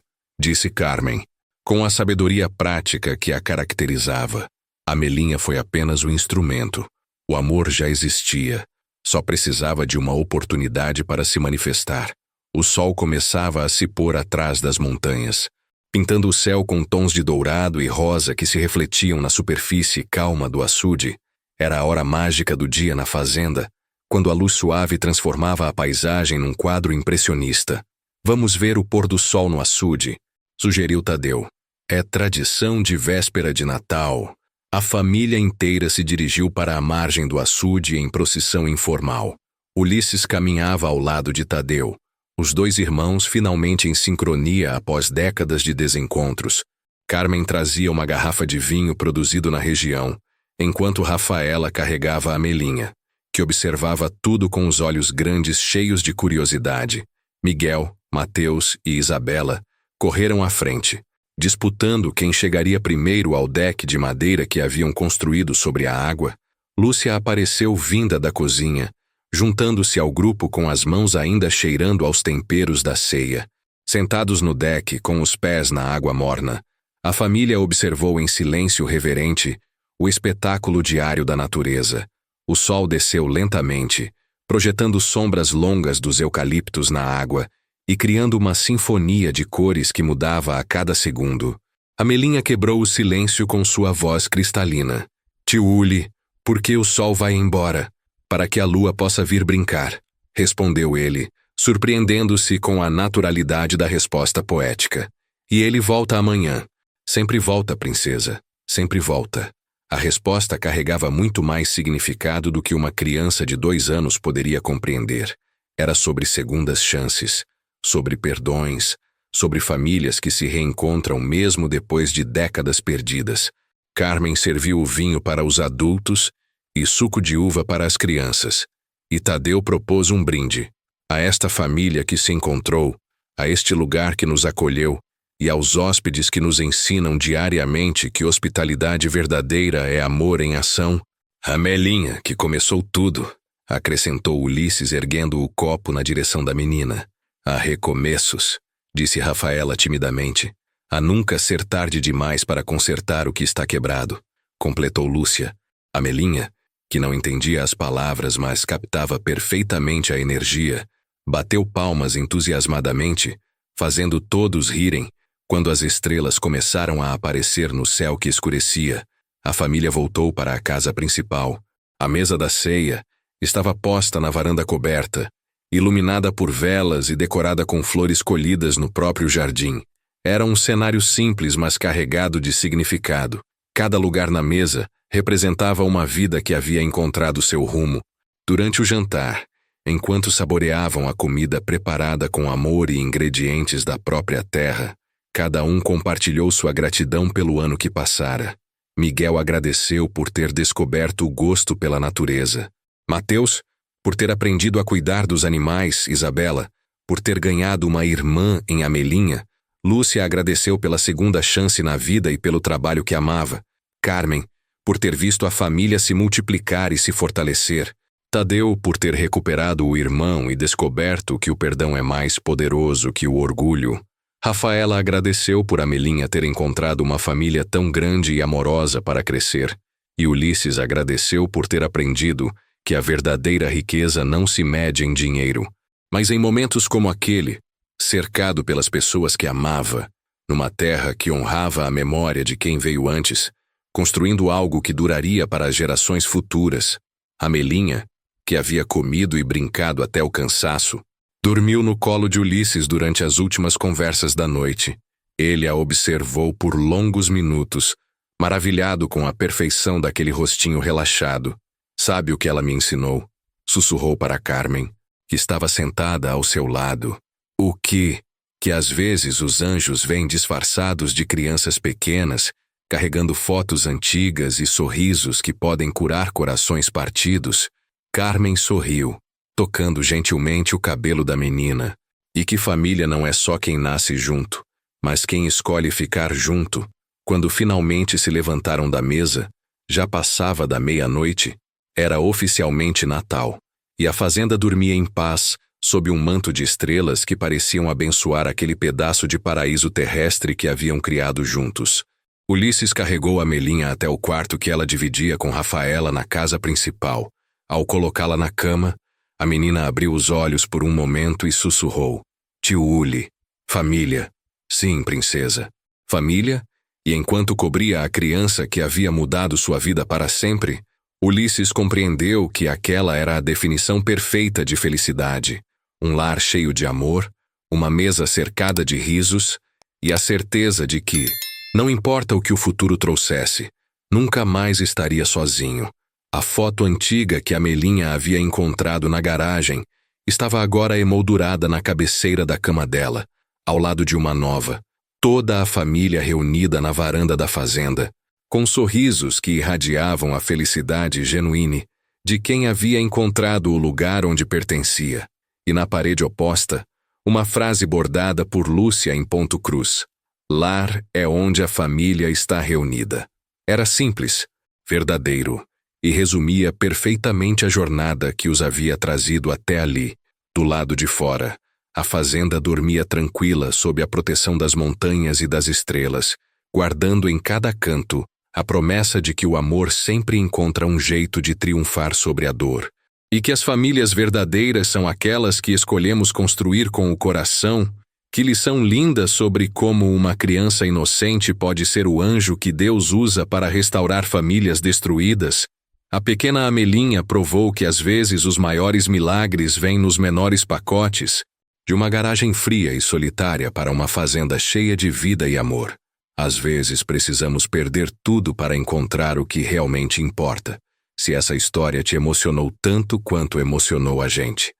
disse Carmen, com a sabedoria prática que a caracterizava. Amelinha foi apenas o instrumento. O amor já existia. Só precisava de uma oportunidade para se manifestar. O sol começava a se pôr atrás das montanhas, pintando o céu com tons de dourado e rosa que se refletiam na superfície calma do açude. Era a hora mágica do dia na fazenda, quando a luz suave transformava a paisagem num quadro impressionista. Vamos ver o pôr do sol no açude, sugeriu Tadeu. É tradição de véspera de Natal. A família inteira se dirigiu para a margem do açude em procissão informal. Ulisses caminhava ao lado de Tadeu, os dois irmãos finalmente em sincronia após décadas de desencontros. Carmen trazia uma garrafa de vinho produzido na região, enquanto Rafaela carregava a Melinha, que observava tudo com os olhos grandes cheios de curiosidade. Miguel, Mateus e Isabela correram à frente, disputando quem chegaria primeiro ao deck de madeira que haviam construído sobre a água. Lúcia apareceu vinda da cozinha, juntando-se ao grupo com as mãos ainda cheirando aos temperos da ceia. Sentados no deck, com os pés na água morna, a família observou em silêncio reverente o espetáculo diário da natureza. O sol desceu lentamente, projetando sombras longas dos eucaliptos na água e criando uma sinfonia de cores que mudava a cada segundo. A Melinha quebrou o silêncio com sua voz cristalina. Tio Uli, por que o sol vai embora? Para que a lua possa vir brincar, respondeu ele, surpreendendo-se com a naturalidade da resposta poética. E ele volta amanhã. Sempre volta, princesa, sempre volta. A resposta carregava muito mais significado do que uma criança de 2 anos poderia compreender. Era sobre segundas chances, sobre perdões, sobre famílias que se reencontram mesmo depois de décadas perdidas. Carmen serviu o vinho para os adultos e suco de uva para as crianças. E Tadeu propôs um brinde a esta família que se encontrou, a este lugar que nos acolheu e aos hóspedes que nos ensinam diariamente que hospitalidade verdadeira é amor em ação. A Melinha, que começou tudo, acrescentou Ulisses erguendo o copo na direção da menina. Há recomeços, disse Rafaela timidamente. Há nunca ser tarde demais para consertar o que está quebrado, completou Lúcia. A Melinha, que não entendia as palavras, mas captava perfeitamente a energia, bateu palmas entusiasmadamente, fazendo todos rirem. Quando as estrelas começaram a aparecer no céu que escurecia, a família voltou para a casa principal. A mesa da ceia estava posta na varanda coberta, iluminada por velas e decorada com flores colhidas no próprio jardim. Era um cenário simples, mas carregado de significado. Cada lugar na mesa representava uma vida que havia encontrado seu rumo. Durante o jantar, enquanto saboreavam a comida preparada com amor e ingredientes da própria terra, cada um compartilhou sua gratidão pelo ano que passara. Miguel agradeceu por ter descoberto o gosto pela natureza. Mateus, por ter aprendido a cuidar dos animais. Isabela, por ter ganhado uma irmã em Amelinha. Lúcia agradeceu pela segunda chance na vida e pelo trabalho que amava. Carmen, por ter visto a família se multiplicar e se fortalecer. Tadeu, por ter recuperado o irmão e descoberto que o perdão é mais poderoso que o orgulho. Rafaela agradeceu por Amelinha ter encontrado uma família tão grande e amorosa para crescer. E Ulisses agradeceu por ter aprendido que a verdadeira riqueza não se mede em dinheiro, mas em momentos como aquele, cercado pelas pessoas que amava, numa terra que honrava a memória de quem veio antes, construindo algo que duraria para as gerações futuras. Amelinha, que havia comido e brincado até o cansaço, dormiu no colo de Ulisses durante as últimas conversas da noite. Ele a observou por longos minutos, maravilhado com a perfeição daquele rostinho relaxado. Sabe o que ela me ensinou? Sussurrou para Carmen, que estava sentada ao seu lado. O que às vezes os anjos vêm disfarçados de crianças pequenas, carregando fotos antigas e sorrisos que podem curar corações partidos. Carmen sorriu, tocando gentilmente o cabelo da menina. E que família não é só quem nasce junto, mas quem escolhe ficar junto. Quando finalmente se levantaram da mesa, já passava da meia-noite, era oficialmente Natal, e a fazenda dormia em paz, sob um manto de estrelas que pareciam abençoar aquele pedaço de paraíso terrestre que haviam criado juntos. Ulisses carregou Amelinha até o quarto que ela dividia com Rafaela na casa principal. Ao colocá-la na cama, a menina abriu os olhos por um momento e sussurrou: Tio Uli, família. Sim, princesa. Família? E enquanto cobria a criança que havia mudado sua vida para sempre, Ulisses compreendeu que aquela era a definição perfeita de felicidade. Um lar cheio de amor, uma mesa cercada de risos e a certeza de que, não importa o que o futuro trouxesse, nunca mais estaria sozinho. A foto antiga que Amelinha havia encontrado na garagem estava agora emoldurada na cabeceira da cama dela, ao lado de uma nova. Toda a família reunida na varanda da fazenda, com sorrisos que irradiavam a felicidade genuína de quem havia encontrado o lugar onde pertencia. E na parede oposta, uma frase bordada por Lúcia em ponto cruz: Lar é onde a família está reunida. Era simples, verdadeiro, e resumia perfeitamente a jornada que os havia trazido até ali. Do lado de fora, a fazenda dormia tranquila sob a proteção das montanhas e das estrelas, guardando em cada canto a promessa de que o amor sempre encontra um jeito de triunfar sobre a dor. E que as famílias verdadeiras são aquelas que escolhemos construir com o coração. Que lição linda sobre como uma criança inocente pode ser o anjo que Deus usa para restaurar famílias destruídas. A pequena Amelinha provou que às vezes os maiores milagres vêm nos menores pacotes, de uma garagem fria e solitária para uma fazenda cheia de vida e amor. Às vezes precisamos perder tudo para encontrar o que realmente importa. Se essa história te emocionou tanto quanto emocionou a gente,